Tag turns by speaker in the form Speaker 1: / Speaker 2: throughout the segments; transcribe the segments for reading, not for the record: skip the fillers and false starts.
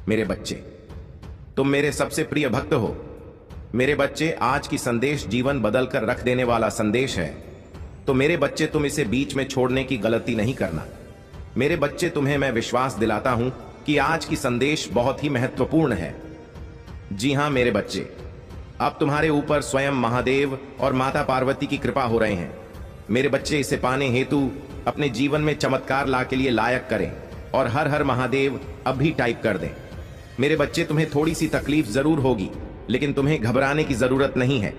Speaker 1: मेरे बच्चे, तुम मेरे सबसे प्रिय भक्त हो। मेरे बच्चे, आज की संदेश जीवन बदल कर रख देने वाला संदेश है। तो मेरे बच्चे, तुम इसे बीच में छोड़ने की गलती नहीं करना। मेरे बच्चे, तुम्हें मैं विश्वास दिलाता हूं कि आज की संदेश बहुत ही महत्वपूर्ण है। जी हां मेरे बच्चे, अब तुम्हारे ऊपर स्वयं महादेव और माता पार्वती की कृपा हो रहे हैं। मेरे बच्चे, इसे पाने हेतु अपने जीवन में चमत्कार ला के लिए लायक करें और हर हर महादेव अब भी टाइप कर दें। मेरे बच्चे, तुम्हें थोड़ी सी तकलीफ जरूर होगी, लेकिन तुम्हें घबराने की जरूरत नहीं है।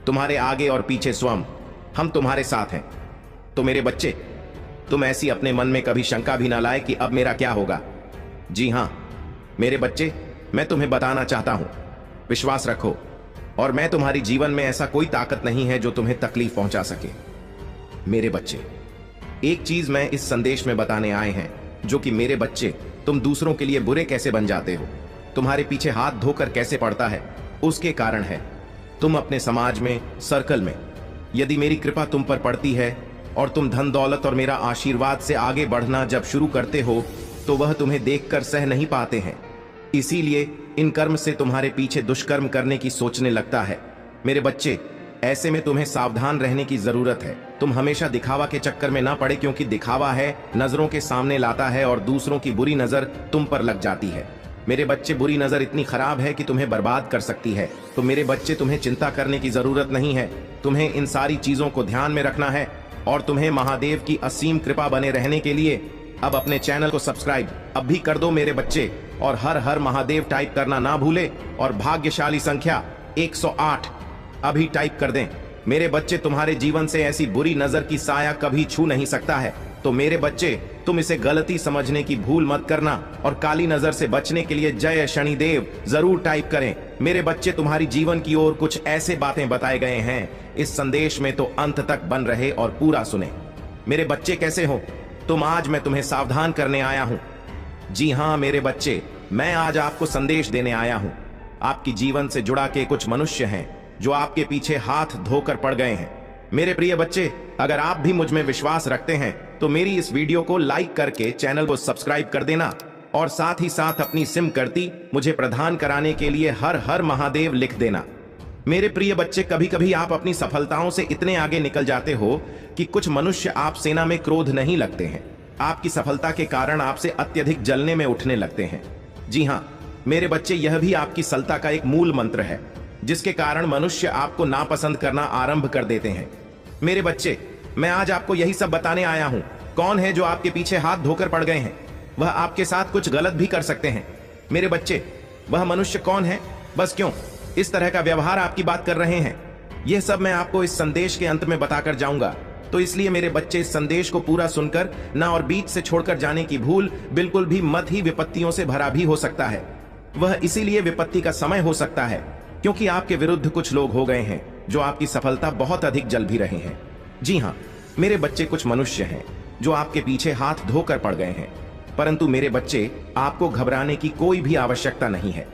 Speaker 1: तुम्हारे आगे और पीछे स्वयं हम तुम्हारे साथ हैं। तो मेरे बच्चे, तुम ऐसी अपने मन में कभी शंका भी ना लाए कि अब मेरा क्या होगा। जी हां मेरे बच्चे, मैं तुम्हें बताना चाहता हूं, विश्वास रखो, और मैं तुम्हारी जीवन में ऐसा कोई ताकत नहीं है जो तुम्हें तकलीफ पहुंचा सके। मेरे बच्चे, एक चीज मैं इस संदेश में बताने आए हैं, जो कि मेरे बच्चे, तुम दूसरों के लिए बुरे कैसे बन जाते हो, तुम्हारे पीछे हाथ धोकर कैसे पड़ता है, उसके कारण है। तुम अपने समाज में, सर्कल में, यदि मेरी कृपा तुम पर पड़ती है और तुम धन दौलत और मेरा आशीर्वाद से आगे बढ़ना जब शुरू करते हो, तो वह तुम्हें देखकर सह नहीं पाते हैं। इसीलिए इन कर्म से तुम्हारे पीछे दुष्कर्म करने की सोचने लगता है। मेरे बच्चे, ऐसे में तुम्हें सावधान रहने की जरूरत है। तुम हमेशा दिखावा के चक्कर में ना पड़े, क्योंकि दिखावा है नजरों के सामने लाता है और दूसरों की बुरी नजर तुम पर लग जाती है। मेरे बच्चे, बुरी नजर इतनी खराब है कि तुम्हें बर्बाद कर सकती है। तो मेरे बच्चे, तुम्हें चिंता करने की जरूरत नहीं है। तुम्हें इन सारी चीजों को ध्यान में रखना है और तुम्हें महादेव की असीम कृपा बने रहने के लिए अब अपने चैनल को सब्सक्राइब अब भी कर दो मेरे बच्चे, और हर हर महादेव टाइप करना ना भूले, और भाग्यशाली संख्या 108 अभी टाइप कर दें। मेरे बच्चे, तुम्हारे जीवन से ऐसी बुरी नजर की साया कभी छू नहीं सकता है। तो मेरे बच्चे, तुम इसे गलती समझने की भूल मत करना, और काली नजर से बचने के लिए जय शनिदेव जरूर टाइप करें। मेरे बच्चे, तुम्हारी जीवन की ओर कुछ ऐसे बातें बताए गए हैं इस संदेश में, तो अंत तक बन रहे और पूरा सुने। मेरे बच्चे, कैसे हो तुम? आज मैं तुम्हें सावधान करने आया हूं। जी हां मेरे बच्चे, मैं आज आपको संदेश देने आया हूं। आपकी जीवन से जुड़ा के कुछ मनुष्य हैं जो आपके पीछे हाथ धोकर पड़ गए हैं। मेरे प्रिय बच्चे, अगर आप भी मुझ में विश्वास रखते हैं तो मेरी इस वीडियो को लाइक करके चैनल को सब्सक्राइब कर देना, और साथ ही साथ अपनी सिम करती मुझे प्रदान कराने के लिए हर हर महादेव लिख देना। मेरे प्रिय बच्चे, कभी कभी आप अपनी सफलताओं से इतने आगे निकल जाते हो कि कुछ मनुष्य आप सेना में क्रोध नहीं लगते हैं। आपकी सफलता के कारण आपसे अत्यधिक जलने में उठने लगते हैं। जी हां मेरे बच्चे, यह भी आपकी सफलता का एक मूल मंत्र है, जिसके कारण मनुष्य आपको नापसंद करना आरंभ कर देते हैं। मेरे बच्चे, मैं आज आपको यही सब बताने आया हूं। कौन है जो आपके पीछे हाथ धोकर पड़ गए हैं? वह आपके साथ कुछ गलत भी कर सकते हैं। मेरे बच्चे, वह मनुष्य कौन है? बस क्यों इस तरह का व्यवहार आपकी बात कर रहे हैं? यह सब मैं आपको इस संदेश के अंत में बताकर जाऊंगा। तो इसलिए मेरे बच्चे, इस संदेश को पूरा सुनकर ना और बीच से छोड़कर जाने की भूल बिल्कुल भी मत ही विपत्तियों से भरा भी हो सकता है। वह इसीलिए विपत्ति का समय हो सकता है क्योंकि आपके विरुद्ध कुछ लोग हो गए हैं जो आपकी सफलता बहुत अधिक जल भी रहे हैं। जी हां मेरे बच्चे, कुछ मनुष्य हैं जो आपके पीछे हाथ धोकर पड़ गए हैं, परंतु मेरे बच्चे, आपको घबराने की कोई भी आवश्यकता नहीं है,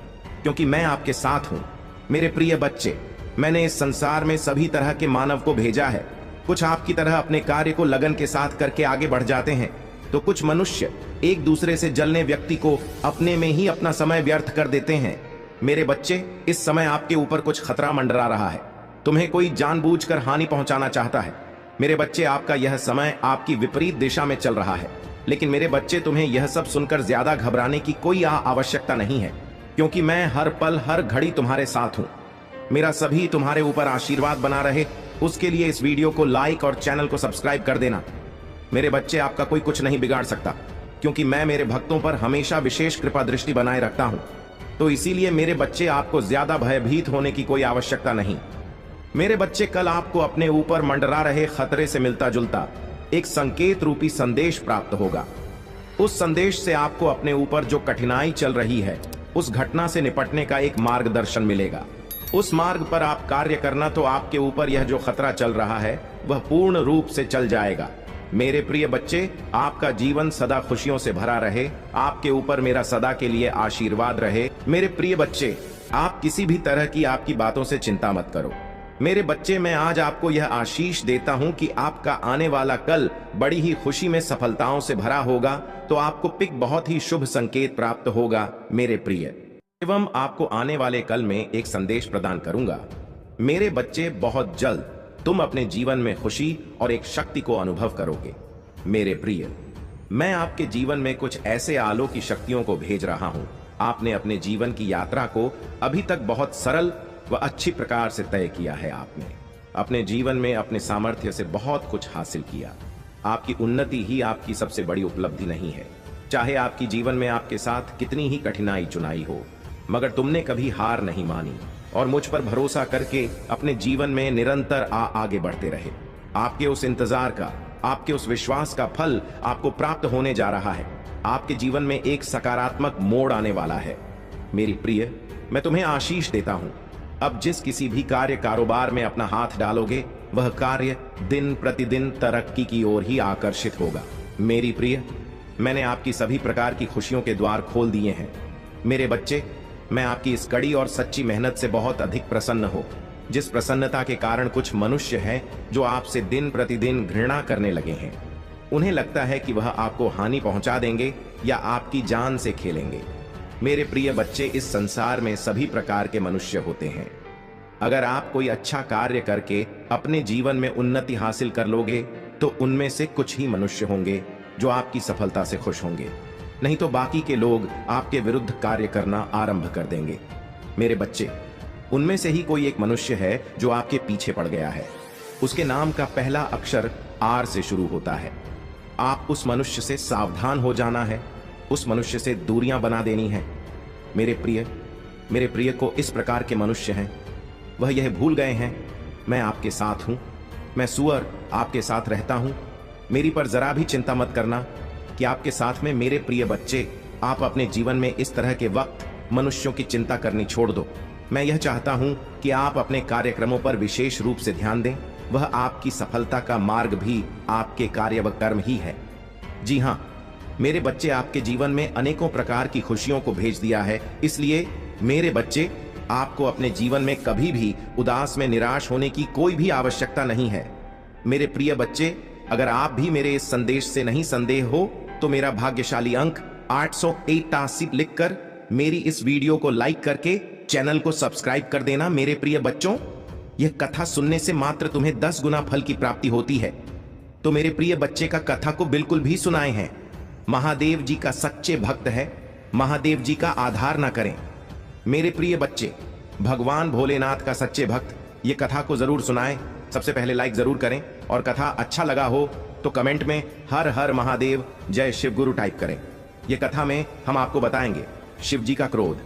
Speaker 1: क्योंकि मैं आपके साथ हूं। मेरे प्रिय बच्चे, मैंने इस संसार में सभी तरह के मानव को भेजा है। कुछ आपकी तरह अपने कार्य को लगन के साथ करके आगे बढ़ जाते हैं, तो कुछ मनुष्य एक दूसरे से जलने व्यक्ति को अपने में ही अपना समय व्यर्थ कर देते हैं। मेरे बच्चे, इस समय आपके ऊपर कुछ खतरा मंडरा रहा है। तुम्हें कोई जानबूझकर हानि पहुंचाना चाहता है। मेरे बच्चे, आपका यह समय आपकी विपरीत दिशा में चल रहा है, लेकिन मेरे बच्चे, तुम्हें यह सब सुनकर ज्यादा घबराने की कोई आवश्यकता नहीं है, क्योंकि मैं हर पल हर घड़ी तुम्हारे साथ हूं। मेरा सभी तुम्हारे ऊपर आशीर्वाद बना रहे, उसके लिए इस वीडियो को लाइक और चैनल को सब्सक्राइब कर देना। मेरे बच्चे, आपका कोई कुछ नहीं बिगाड़ सकता, क्योंकि मैं मेरे भक्तों पर हमेशा विशेष कृपा दृष्टि बनाए रखता हूं। तो इसीलिए मेरे बच्चे, आपको ज्यादा भयभीत होने की कोई आवश्यकता नहीं। मेरे बच्चे, कल आपको अपने ऊपर मंडरा रहे खतरे से मिलता जुलता एक संकेत रूपी संदेश प्राप्त होगा। उस संदेश से आपको अपने ऊपर जो कठिनाई चल रही है, उस घटना से निपटने का एक मार्गदर्शन मिलेगा। उस मार्ग पर आप कार्य करना, तो आपके ऊपर यह जो खतरा चल रहा है वह पूर्ण रूप से चल जाएगा। मेरे प्रिय बच्चे, आपका जीवन सदा खुशियों से भरा रहे, आपके ऊपर मेरा सदा के लिए आशीर्वाद रहे। मेरे प्रिय बच्चे, आप किसी भी तरह की आपकी बातों से चिंता मत करो। मेरे बच्चे, मैं आज आपको यह आशीष देता हूं कि आपका आने वाला कल बड़ी ही खुशी में सफलताओं से भरा होगा। तो आपको पिक बहुत ही शुभ संकेत प्राप्त होगा मेरे प्रिय। एवं आपको आने वाले कल में एक संदेश प्रदान करूंगा। मेरे बच्चे, बहुत जल्द तुम अपने जीवन में खुशी और एक शक्ति को अनुभव करोगे मेरे प्रिय। मैं आपके जीवन में कुछ ऐसे अलौकिक शक्तियों को भेज रहा हूं। आपने अपने जीवन की यात्रा को अभी तक बहुत सरल व अच्छी प्रकार से तय किया है। आपने अपने जीवन में अपने सामर्थ्य से बहुत कुछ हासिल किया। आपकी उन्नति ही आपकी सबसे बड़ी उपलब्धि नहीं है। चाहे आपकी जीवन में आपके साथ कितनी ही कठिनाई चुनाई हो, मगर तुमने कभी हार नहीं मानी और मुझ पर भरोसा करके अपने जीवन में निरंतर आगे बढ़ते रहे। आपके उस इंतजार का, आपके उस विश्वास का फल आपको प्राप्त होने जा रहा है। आपके जीवन में एक सकारात्मक मोड़ आने वाला है मेरी प्रिय। मैं तुम्हें आशीष देता हूं। अब जिस किसी भी कार्य कारोबार में अपना हाथ डालोगे, वह कार्य दिन प्रतिदिन तरक्की की ओर ही आकर्षित होगा मेरी प्रिय। मैंने आपकी सभी प्रकार की खुशियों के द्वार खोल दिए हैं मेरे बच्चे। मैं आपकी इस कड़ी और सच्ची मेहनत से बहुत अधिक प्रसन्न हूं, जिस प्रसन्नता के कारण कुछ मनुष्य हैं जो आपसे दिन प्रतिदिन घृणा करने लगे हैं। उन्हें लगता है कि वह आपको हानि पहुंचा देंगे या आपकी जान से खेलेंगे। मेरे प्रिय बच्चे, इस संसार में सभी प्रकार के मनुष्य होते हैं। अगर आप कोई अच्छा कार्य करके अपने जीवन में उन्नति हासिल कर लोगे, तो उनमें से कुछ ही मनुष्य होंगे जो आपकी सफलता से खुश होंगे, नहीं तो बाकी के लोग आपके विरुद्ध कार्य करना आरंभ कर देंगे मेरे बच्चे। उनमें से ही कोई एक मनुष्य है जो आपके पीछे पड़ गया है। उसके नाम का पहला अक्षर आर से शुरू होता है। आप उस मनुष्य से सावधान हो जाना है, उस मनुष्य से दूरियां बना देनी है मेरे प्रिय को इस प्रकार के मनुष्य हैं, वह यह भूल गए हैं मैं आपके साथ हूं, मैं सुअर आपके साथ रहता हूं। मेरी पर जरा भी चिंता मत करना कि आपके साथ में मेरे प्रिय बच्चे। आप अपने जीवन में इस तरह के वक्त मनुष्यों की चिंता करनी छोड़ दो। मैं यह चाहता हूं कि आप अपने कार्यक्रमों पर विशेष रूप से ध्यान दें। वह आपकी सफलता का मार्ग भी आपके कार्य व कर्म ही है। जी हां मेरे बच्चे, आपके जीवन में अनेकों प्रकार की खुशियों को भेज दिया है। इसलिए मेरे बच्चे, आपको अपने जीवन में कभी भी उदास में निराश होने की कोई भी आवश्यकता नहीं है मेरे प्रिय बच्चे। अगर आप भी मेरे इस संदेश से नहीं संदेह हो, तो मेरा भाग्यशाली अंक 881 लिखकर मेरी इस वीडियो को लाइक करके चैनल को सब्सक्राइब कर देना मेरे प्रिय बच्चों। यह कथा सुनने से मात्र तुम्हें 10 गुना फल की प्राप्ति होती है। तो मेरे प्रिय बच्चे का कथा को बिल्कुल भी सुनाए हैं। महादेव जी का सच्चे भक्त है, महादेव जी का आधार ना करें मेरे प्रिय बच्चे। भगवान भोलेनाथ का सच्चे भक्त ये कथा को जरूर सुनाएं। सबसे पहले लाइक जरूर करें और कथा अच्छा लगा हो तो कमेंट में हर हर महादेव जय शिव गुरु टाइप करें। यह कथा में हम आपको बताएंगे शिव जी का क्रोध।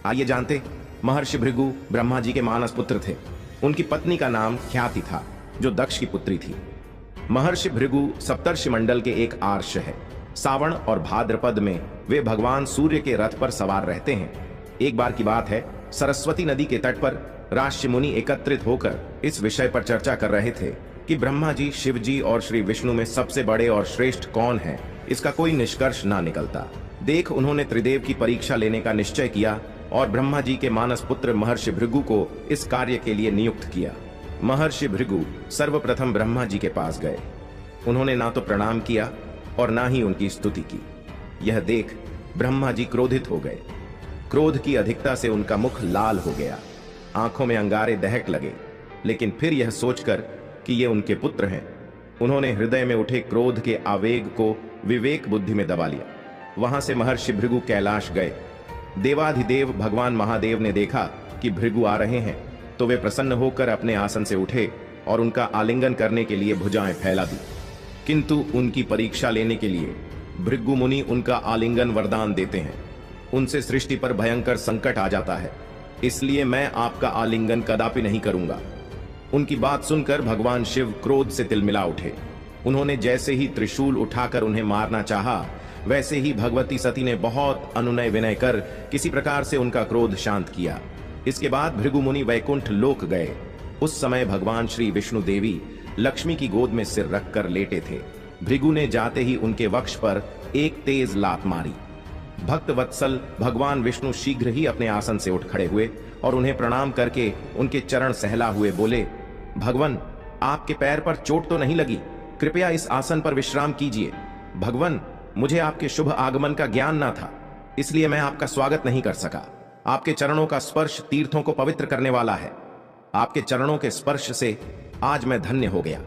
Speaker 1: आइए जानते। महर्षि भृगु ब्रह्मा जी के मानस पुत्र थे। उनकी पत्नी का नाम ख्याति था, जो दक्ष की पुत्री थी। महर्षि भृगु सप्तर्षि मंडल के एक आर्ष है। सावन और भाद्रपद में वे भगवान सूर्य के रथ पर सवार रहते हैं। एक बार की बात है, सरस्वती नदी के तट पर राष्ट्र मुनि एकत्रित होकर इस विषय पर चर्चा कर रहे थे कि ब्रह्मा जी, शिव जी और श्री विष्णु में सबसे बड़े और श्रेष्ठ कौन है। इसका कोई निष्कर्ष ना निकलता। देख उन्होंने त्रिदेव की परीक्षा लेने का निश्चय किया और ब्रह्मा जी के मानस पुत्र महर्षि भृगु को इस कार्य के लिए नियुक्त किया। महर्षि भृगु सर्वप्रथम ब्रह्मा जी के पास गए। उन्होंने ना तो प्रणाम किया और ना ही उनकी स्तुति की। यह देख ब्रह्मा जी क्रोधित हो गए। क्रोध की अधिकता से उनका मुख लाल हो गया, आंखों में अंगारे दहक लगे। लेकिन फिर यह सोचकर कि ये उनके पुत्र हैं, उन्होंने हृदय में उठे क्रोध के आवेग को विवेक बुद्धि में दबा लिया। वहां से महर्षि भृगु कैलाश गए। देवाधिदेव भगवान महादेव ने देखा कि भृगु आ रहे हैं, तो वे प्रसन्न होकर अपने आसन से उठे और उनका आलिंगन करने के लिए भुजाएं फैला दी। किंतु उनकी परीक्षा लेने के लिए भृगु मुनि उनका आलिंगन वरदान देते हैं। उनसे सृष्टि पर भयंकर संकट आ जाता है, इसलिए मैं आपका आलिंगन कदापि नहीं करूंगा। उनकी बात सुनकर भगवान शिव क्रोध से तिलमिला उठे। उन्होंने जैसे ही त्रिशूल उठाकर उन्हें मारना चाहा, वैसे ही भगवती सती ने बहुत अनुनय विनय कर किसी प्रकार से उनका क्रोध शांत किया। इसके बाद भृगु मुनि वैकुंठ लोक गए। उस समय भगवान श्री विष्णु देवी लक्ष्मी की गोद में सिर रखकर लेटे थे। भृगु ने जाते ही उनके वक्ष पर एक तेज लात मारी। भक्त वत्सल भगवान विष्णु शीघ्र ही अपने आसन से उठ खड़े हुए और उन्हें प्रणाम करके उनके चरण सहला हुए बोले, भगवान, आपके पैर पर चोट तो नहीं लगी? कृपया इस आसन पर विश्राम कीजिए। भगवान, मुझे आपके शुभ आगमन का ज्ञान ना था, इसलिए मैं आपका स्वागत नहीं कर सका। आपके चरणों का स्पर्श तीर्थों को पवित्र करने वाला है। आपके चरणों के स्पर्श से आज मैं धन्य हो गया।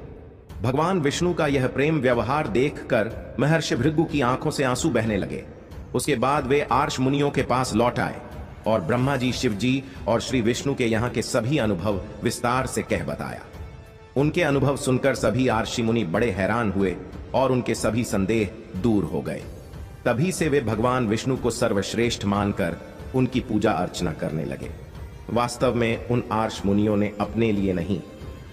Speaker 1: भगवान विष्णु का यह प्रेम व्यवहार देखकर महर्षि भृगु की आंखों से आंसू बहने लगे। उसके बाद वे आर्ष मुनियों के पास लौट आए और ब्रह्मा जी, शिव जी और श्री विष्णु के यहाँ के सभी अनुभव विस्तार से कह बताया। उनके अनुभव सुनकर सभी आर्षि मुनि बड़े हैरान हुए और उनके सभी संदेह दूर हो गए। तभी से वे भगवान विष्णु को सर्वश्रेष्ठ मानकर उनकी पूजा अर्चना करने लगे। वास्तव में उन आर्ष मुनियों ने अपने लिए नहीं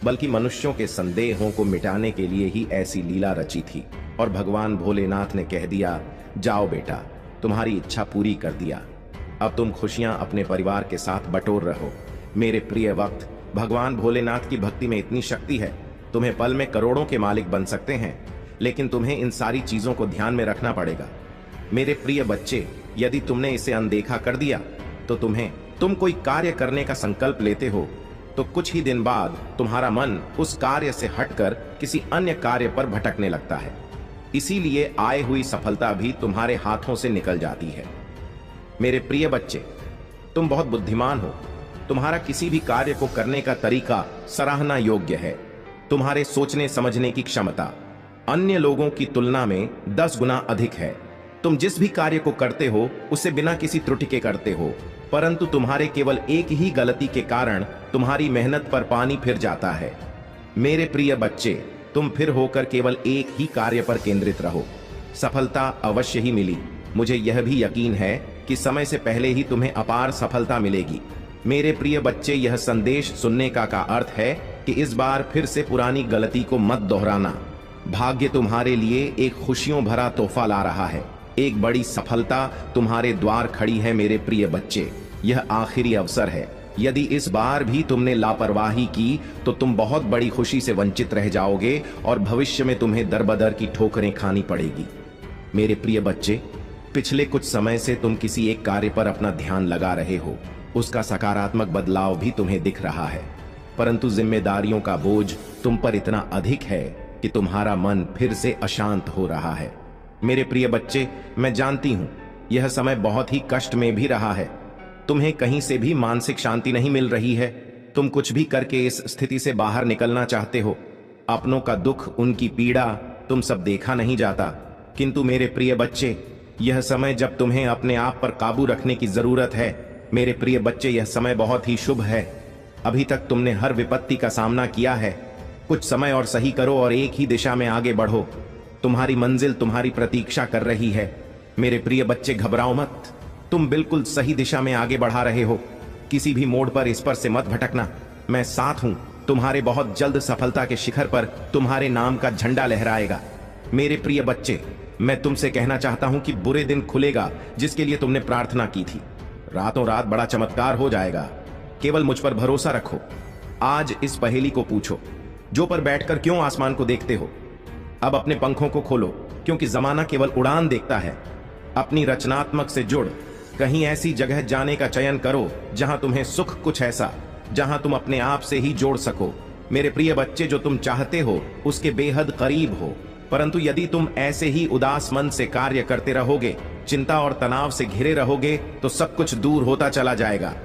Speaker 1: बल्कि मनुष्यों के संदेहों को मिटाने के लिए ही ऐसी लीला रची थी। और भगवान भोलेनाथ ने कह दिया, जाओ बेटा, तुम्हारी इच्छा पूरी कर दिया। अब तुम खुशियां अपने परिवार के साथ बटोर रहो। मेरे प्रिय वक्त, भगवान भोलेनाथ की भक्ति में इतनी शक्ति है, तुम्हें पल में करोड़ों के मालिक बन सकते हैं, लेकिन तुम्हें इन सारी चीजों को ध्यान में रखना पड़ेगा। मेरे प्रिय बच्चे, यदि तुमने इसे अनदेखा कर दिया तो तुम कोई कार्य करने का संकल्प लेते हो तो कुछ ही दिन बाद तुम्हारा मन उस कार्य से हटकर किसी अन्य कार्य पर भटकने लगता है। इसीलिए आए हुई सफलता भी तुम्हारे हाथों से निकल जाती है। मेरे प्रिय बच्चे, तुम बहुत बुद्धिमान हो। तुम्हारा किसी भी कार्य को करने का तरीका सराहना योग्य है। तुम्हारे सोचने समझने की क्षमता अन्य लोगों की तुलना में 10 गुना अधिक है। तुम जिस भी कार्य को करते हो उसे बिना किसी त्रुटि के करते हो, परंतु तुम्हारे केवल एक ही गलती के कारण तुम्हारी मेहनत पर पानी फिर जाता है। मेरे प्रिय बच्चे, तुम फिर होकर केवल एक ही कार्य पर केंद्रित रहो। सफलता अवश्य ही मिली। मुझे यह भी यकीन है कि समय से पहले ही तुम्हें अपार सफलता मिलेगी। मेरे प्रिय बच्चे, यह संदेश सुनने का अर्थ है कि इस बार फिर से पुरानी गलती को मत दोहराना। भाग्य तुम्हारे लिए एक खुशियों भरा तोहफा ला रहा है। एक बड़ी सफलता तुम्हारे द्वार खड़ी है। मेरे प्रिय बच्चे, यह आखिरी अवसर है। यदि इस बार भी तुमने लापरवाही की तो तुम बहुत बड़ी खुशी से वंचित रह जाओगे और भविष्य में तुम्हें दर-बदर की ठोकरें खानी पड़ेगी। मेरे प्रिय बच्चे, पिछले कुछ समय से तुम किसी एक कार्य पर अपना ध्यान लगा रहे हो। उसका सकारात्मक बदलाव भी तुम्हें दिख रहा है, परंतु जिम्मेदारियों का बोझ तुम पर इतना अधिक है कि तुम्हारा मन फिर से अशांत हो रहा है। मेरे प्रिय बच्चे, मैं जानती हूं यह समय बहुत ही कष्ट में भी रहा है। तुम्हें कहीं से भी मानसिक शांति नहीं मिल रही है। तुम कुछ भी करके इस स्थिति से बाहर निकलना चाहते हो। अपनों का दुख, उनकी पीड़ा तुम सब देखा नहीं जाता। किंतु मेरे प्रिय बच्चे, यह समय जब तुम्हें अपने आप पर काबू रखने की जरूरत है। मेरे प्रिय बच्चे, यह समय बहुत ही शुभ है। अभी तक तुमने हर विपत्ति का सामना किया है। कुछ समय और सही करो और एक ही दिशा में आगे बढ़ो। तुम्हारी मंजिल तुम्हारी प्रतीक्षा कर रही है। मेरे प्रिय बच्चे, घबराओ मत। तुम बिल्कुल सही दिशा में आगे बढ़ा रहे हो। किसी भी मोड़ पर इस पर से मत भटकना। मैं साथ हूं। तुम्हारे बहुत जल्द सफलता के शिखर पर तुम्हारे नाम का झंडा लहराएगा। मेरे प्रिय बच्चे, मैं तुमसे कहना चाहता हूं कि बुरे दिन खुलेगा जिसके लिए तुमने प्रार्थना की थी। रातों रात बड़ा चमत्कार हो जाएगा। केवल मुझ पर भरोसा रखो। आज इस पहेली को पूछो, जो पर बैठकर क्यों आसमान को देखते हो? अब अपने पंखों को खोलो, क्योंकि जमाना केवल उड़ान देखता है। अपनी रचनात्मक से जुड़ कहीं ऐसी जगह जाने का चयन करो जहां तुम्हें सुख कुछ ऐसा, जहां तुम अपने आप से ही जोड़ सको। मेरे प्रिय बच्चे, जो तुम चाहते हो उसके बेहद करीब हो, परंतु यदि तुम ऐसे ही उदास मन से कार्य करते रहोगे, चिंता और तनाव से घिरे रहोगे, तो सब कुछ दूर होता चला जाएगा।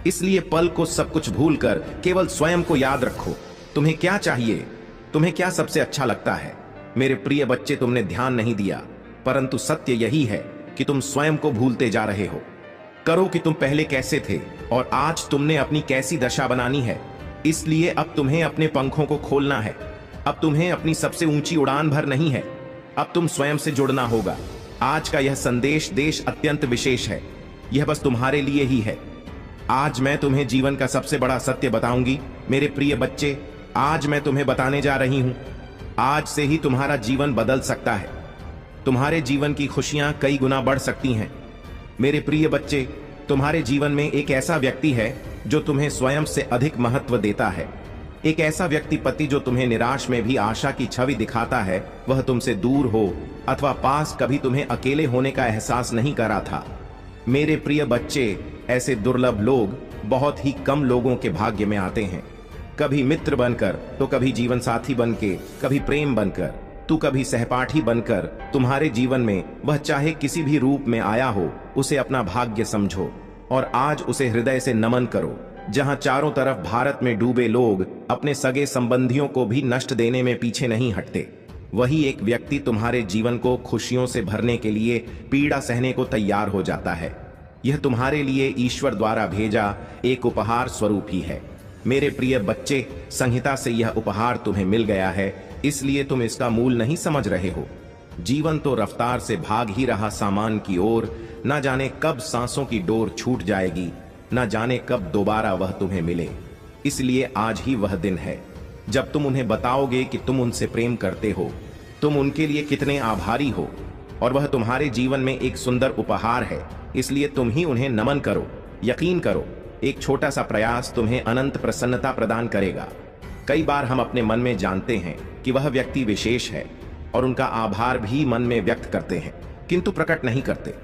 Speaker 1: इसलिए पल को सब कुछ भूलकर केवल स्वयं को याद रखो। तुम्हें क्या चाहिए? तुम्हें क्या सबसे अच्छा लगता है? मेरे प्रिय बच्चे, तुमने ध्यान नहीं दिया, परंतु सत्य यही है कि तुम स्वयं को भूलते जा रहे हो। करो कि तुम पहले कैसे थे और आज तुमने अपनी कैसी दशा बनानी है। इसलिए अब तुम्हें अपने पंखों को खोलना है। अब तुम्हें अपनी सबसे ऊंची उड़ान भर नहीं है। अब तुम स्वयं से जुड़ना होगा। आज का यह संदेश देश अत्यंत विशेष है। यह बस तुम्हारे लिए ही है। आज मैं तुम्हें जीवन का सबसे बड़ा सत्य बताऊंगी। मेरे प्रिय बच्चे, आज मैं तुम्हें बताने जा रही हूं। आज से ही तुम्हारा जीवन बदल सकता है। तुम्हारे जीवन की खुशियां कई गुना बढ़ सकती हैं। मेरे प्रिय बच्चे, तुम्हारे जीवन में एक ऐसा व्यक्ति है जो तुम्हें स्वयं से अधिक महत्व देता है। एक ऐसा व्यक्ति पति जो तुम्हें निराश में भी आशा की छवि दिखाता है। वह तुमसे दूर हो अथवा पास कभी तुम्हें अकेले होने का एहसास नहीं करा था। मेरे प्रिय बच्चे, ऐसे दुर्लभ लोग बहुत ही कम लोगों के भाग्य में आते हैं। कभी मित्र बनकर, तो कभी जीवन साथी बनके, कभी प्रेम बनकर, तू कभी सहपाठी बनकर। तुम्हारे जीवन में वह चाहे किसी भी रूप में आया हो, उसे अपना भाग्य समझो और आज उसे हृदय से नमन करो। जहां चारों तरफ भारत में डूबे लोग अपने सगे संबंधियों को भी नष्ट देने में पीछे नहीं हटते, वही एक व्यक्ति तुम्हारे जीवन को खुशियों से भरने के लिए पीड़ा सहने को तैयार हो जाता है। यह तुम्हारे लिए ईश्वर द्वारा भेजा एक उपहार स्वरूप ही है। मेरे प्रिय बच्चे, संहिता से यह उपहार तुम्हें मिल गया है, इसलिए तुम इसका मूल नहीं समझ रहे हो। जीवन तो रफ्तार से भाग ही रहा सामान की ओर, न जाने कब सांसों की डोर छूट जाएगी, न जाने कब दोबारा वह तुम्हें मिले। इसलिए आज ही वह दिन है जब तुम उन्हें बताओगे कि तुम उनसे प्रेम करते हो, तुम उनके लिए कितने आभारी हो, और वह तुम्हारे जीवन में एक सुंदर उपहार है। इसलिए तुम ही उन्हें नमन करो। यकीन करो, एक छोटा सा प्रयास तुम्हें अनंत प्रसन्नता प्रदान करेगा। कई बार हम अपने मन में जानते हैं कि वह व्यक्ति विशेष है और उनका आभार भी मन में व्यक्त करते हैं, किंतु प्रकट नहीं करते।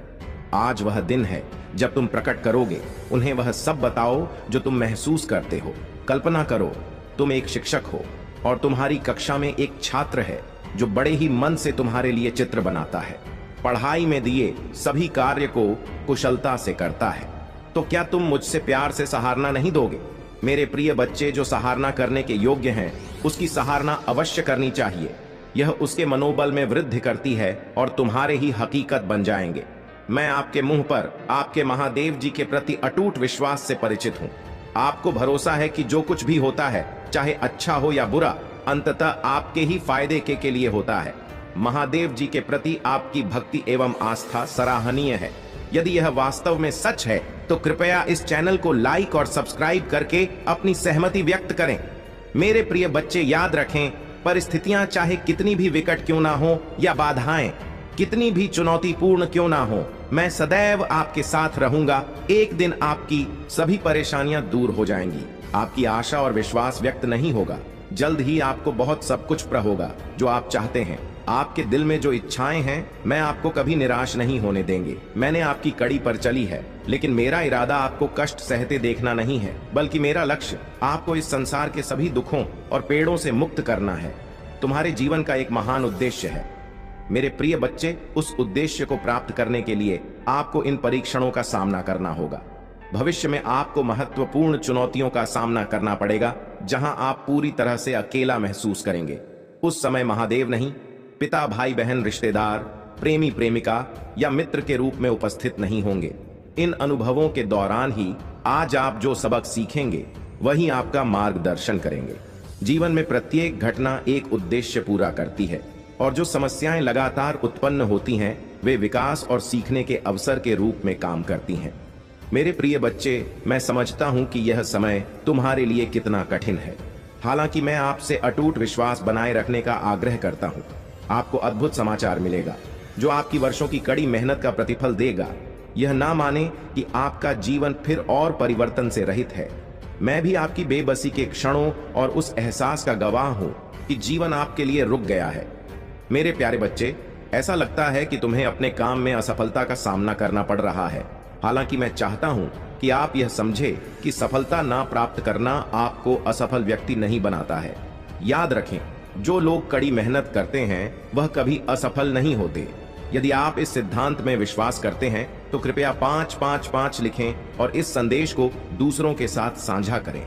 Speaker 1: आज वह दिन है जब तुम प्रकट करोगे। उन्हें वह सब बताओ जो तुम महसूस करते हो। कल्पना करो, तुम एक शिक्षक हो और तुम्हारी कक्षा में एक छात्र है जो बड़े ही मन से तुम्हारे लिए चित्र बनाता है, पढ़ाई में दिए सभी कार्य को कुशलता से करता है। तो क्या तुम मुझसे प्यार से सराहना नहीं दोगे? मेरे प्रिय बच्चे, जो सराहना करने के योग्य हैं, उसकी सराहना अवश्य करनी चाहिए। यह उसके मनोबल में वृद्धि करती है और तुम्हारे ही हकीकत बन जाएंगे। मैं आपके मुंह पर आपके महादेव जी के प्रति अटूट विश्वास से परिचित हूँ। आपको भरोसा है कि जो कुछ भी होता है, चाहे अच्छा हो या बुरा, अंततः आपके ही फायदे के लिए होता है। महादेव जी के प्रति आपकी भक्ति एवं आस्था सराहनीय है। यदि यह वास्तव में सच है तो कृपया इस चैनल को लाइक और सब्सक्राइब करके अपनी सहमति व्यक्त करें। मेरे प्रिय बच्चे, याद रखें, परिस्थितियां चाहे कितनी भी विकट क्यों ना हो या बाधाएं कितनी भी चुनौतीपूर्ण क्यों ना हो, मैं सदैव आपके साथ रहूंगा। एक दिन आपकी सभी परेशानियां दूर हो जाएंगी। आपकी आशा और विश्वास व्यक्त नहीं होगा। जल्द ही आपको बहुत सब कुछ प्राप्त होगा जो आप चाहते हैं। आपके दिल में जो इच्छाएं हैं, मैं आपको कभी निराश नहीं होने देंगे। मैंने आपकी कड़ी पर चली है, लेकिन मेरा इरादा आपको कष्ट सहते देखना नहीं है, बल्कि मेरा लक्ष्य आपको इस संसार के सभी दुखों और पेड़ों से मुक्त करना है। तुम्हारे जीवन का एक महान उद्देश्य है मेरे प्रिय बच्चे। उस उद्देश्य को प्राप्त करने के लिए आपको इन परीक्षणों का सामना करना होगा। भविष्य में आपको महत्वपूर्ण चुनौतियों का सामना करना पड़ेगा, जहां आप पूरी तरह से अकेला महसूस करेंगे। उस समय महादेव नहीं, पिता, भाई, बहन, रिश्तेदार, प्रेमी, प्रेमिका या मित्र के रूप में उपस्थित नहीं होंगे। इन अनुभवों के दौरान ही आज आप जो सबक सीखेंगे, वही आपका मार्गदर्शन करेंगे। जीवन में प्रत्येक घटना एक उद्देश्य पूरा करती है, और जो समस्याएं लगातार उत्पन्न होती हैं, वे विकास और सीखने के अवसर के रूप में काम करती हैं। मेरे प्रिय बच्चे, मैं समझता हूं कि यह समय तुम्हारे लिए कितना कठिन है। हालांकि मैं आपसे अटूट विश्वास बनाए रखने का आग्रह करता हूं। आपको अद्भुत समाचार मिलेगा जो आपकी वर्षों की कड़ी मेहनत का प्रतिफल देगा। यह ना माने कि आपका जीवन फिर और परिवर्तन से रहित है। मैं भी आपकी बेबसी के क्षणों और उस एहसास का गवाह हूं कि जीवन आपके लिए रुक गया है। मेरे प्यारे बच्चे, ऐसा लगता है कि तुम्हें अपने काम में असफलता का सामना करना पड़ रहा है। हालांकि मैं चाहता हूं कि आप यह समझे कि सफलता ना प्राप्त करना आपको असफल व्यक्ति नहीं बनाता है। याद रखें, जो लोग कड़ी मेहनत करते हैं वह कभी असफल नहीं होते। यदि आप इस सिद्धांत में विश्वास करते हैं तो कृपया 555 लिखें और इस संदेश को दूसरों के साथ साझा करें।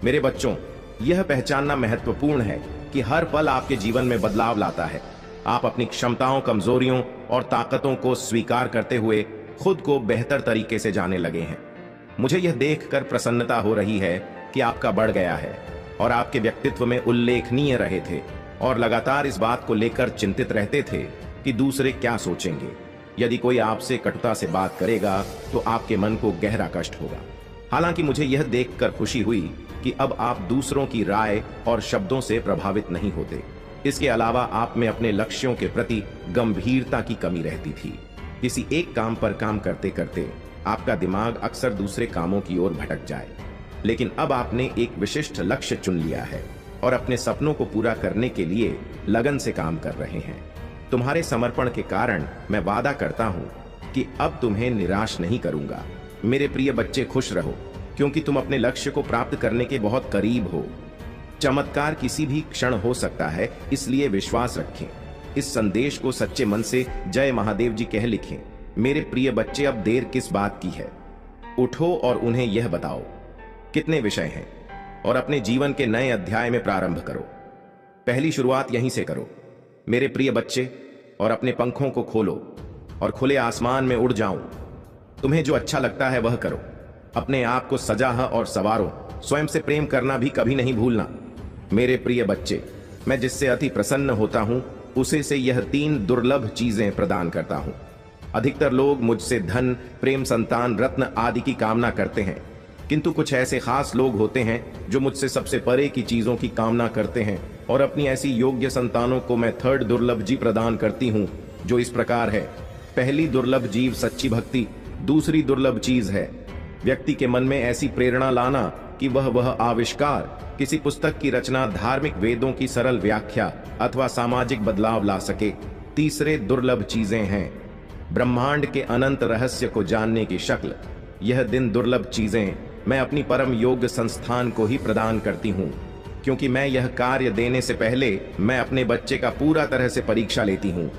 Speaker 1: मेरे बच्चों, यह पहचानना महत्वपूर्ण है कि हर पल आपके जीवन में बदलाव लाता है। आप अपनी क्षमताओं, कमजोरियों और ताकतों को स्वीकार करते हुए खुद को बेहतर तरीके से जाने लगे हैं। मुझे यह देखकर प्रसन्नता हो रही है कि आपका बढ़ गया है और आपके व्यक्तित्व में उल्लेखनीय रहे थे और लगातार इस बात को लेकर चिंतित रहते थे कि दूसरे क्या सोचेंगे। यदि कोई आपसे कटुता से बात करेगा तो आपके मन को गहरा कष्ट होगा। हालांकि मुझे यह देखकर खुशी हुई कि अब आप दूसरों की राय और शब्दों से प्रभावित नहीं होते। इसके अलावा आप में अपने लक्ष्यों के प्रति गंभीरता की कमी रहती थी। किसी एक काम पर काम करते करते आपका दिमाग अक्सर दूसरे कामों की ओर भटक जाए, लेकिन अब आपने एक विशिष्ट लक्ष्य चुन लिया है और अपने सपनों को पूरा करने के लिए लगन से काम कर रहे हैं। तुम्हारे समर्पण के कारण मैं वादा करता हूं कि अब तुम्हें निराश नहीं करूंगा। मेरे प्रिय बच्चे, खुश रहो क्योंकि तुम अपने लक्ष्य को प्राप्त करने के बहुत करीब हो। चमत्कार किसी भी क्षण हो सकता है, इसलिए विश्वास रखें। इस संदेश को सच्चे मन से जय महादेव जी कह लिखें। मेरे प्रिय बच्चे, अब देर किस बात की है? उठो और उन्हें यह बताओ कितने विषय हैं और अपने जीवन के नए अध्याय में प्रारंभ करो। पहली शुरुआत यहीं से करो मेरे प्रिय बच्चे, और अपने पंखों को खोलो और खुले आसमान में उड़ जाओ। तुम्हें जो अच्छा लगता है वह करो। अपने आप को सजाह और सवारो। स्वयं से प्रेम करना भी कभी नहीं भूलना। मेरे प्रिय बच्चे, मैं जिससे अति प्रसन्न होता हूं उसे से यह 3 दुर्लभ चीजें प्रदान करता हूं। अधिकतर लोग मुझसे धन, प्रेम, संतान, रत्न आदि की कामना करते हैं, किंतु कुछ ऐसे खास लोग होते हैं जो मुझसे सबसे परे की चीजों की कामना करते हैं, और अपनी ऐसी योग्य संतानों को मैं 3rd दुर्लभ जी प्रदान करती हूं, जो इस प्रकार है। पहली दुर्लभ जीव सच्ची भक्ति। दूसरी दुर्लभ चीज है व्यक्ति के मन में ऐसी प्रेरणा लाना कि वह आविष्कार, किसी पुस्तक की रचना, धार्मिक वेदों की सरल व्याख्या अथवा सामाजिक बदलाव ला सके। तीसरे दुर्लभ चीजें हैं ब्रह्मांड के अनंत रहस्य को जानने की शक्ल। यह दिन दुर्लभ चीजें मैं अपनी परम योग्य संस्थान को ही प्रदान करती हूँ, क्योंकि मैं यह कार्य देने से पहले मैं अपने बच्चे का पूरा तरह से परीक्षा लेती हूँ।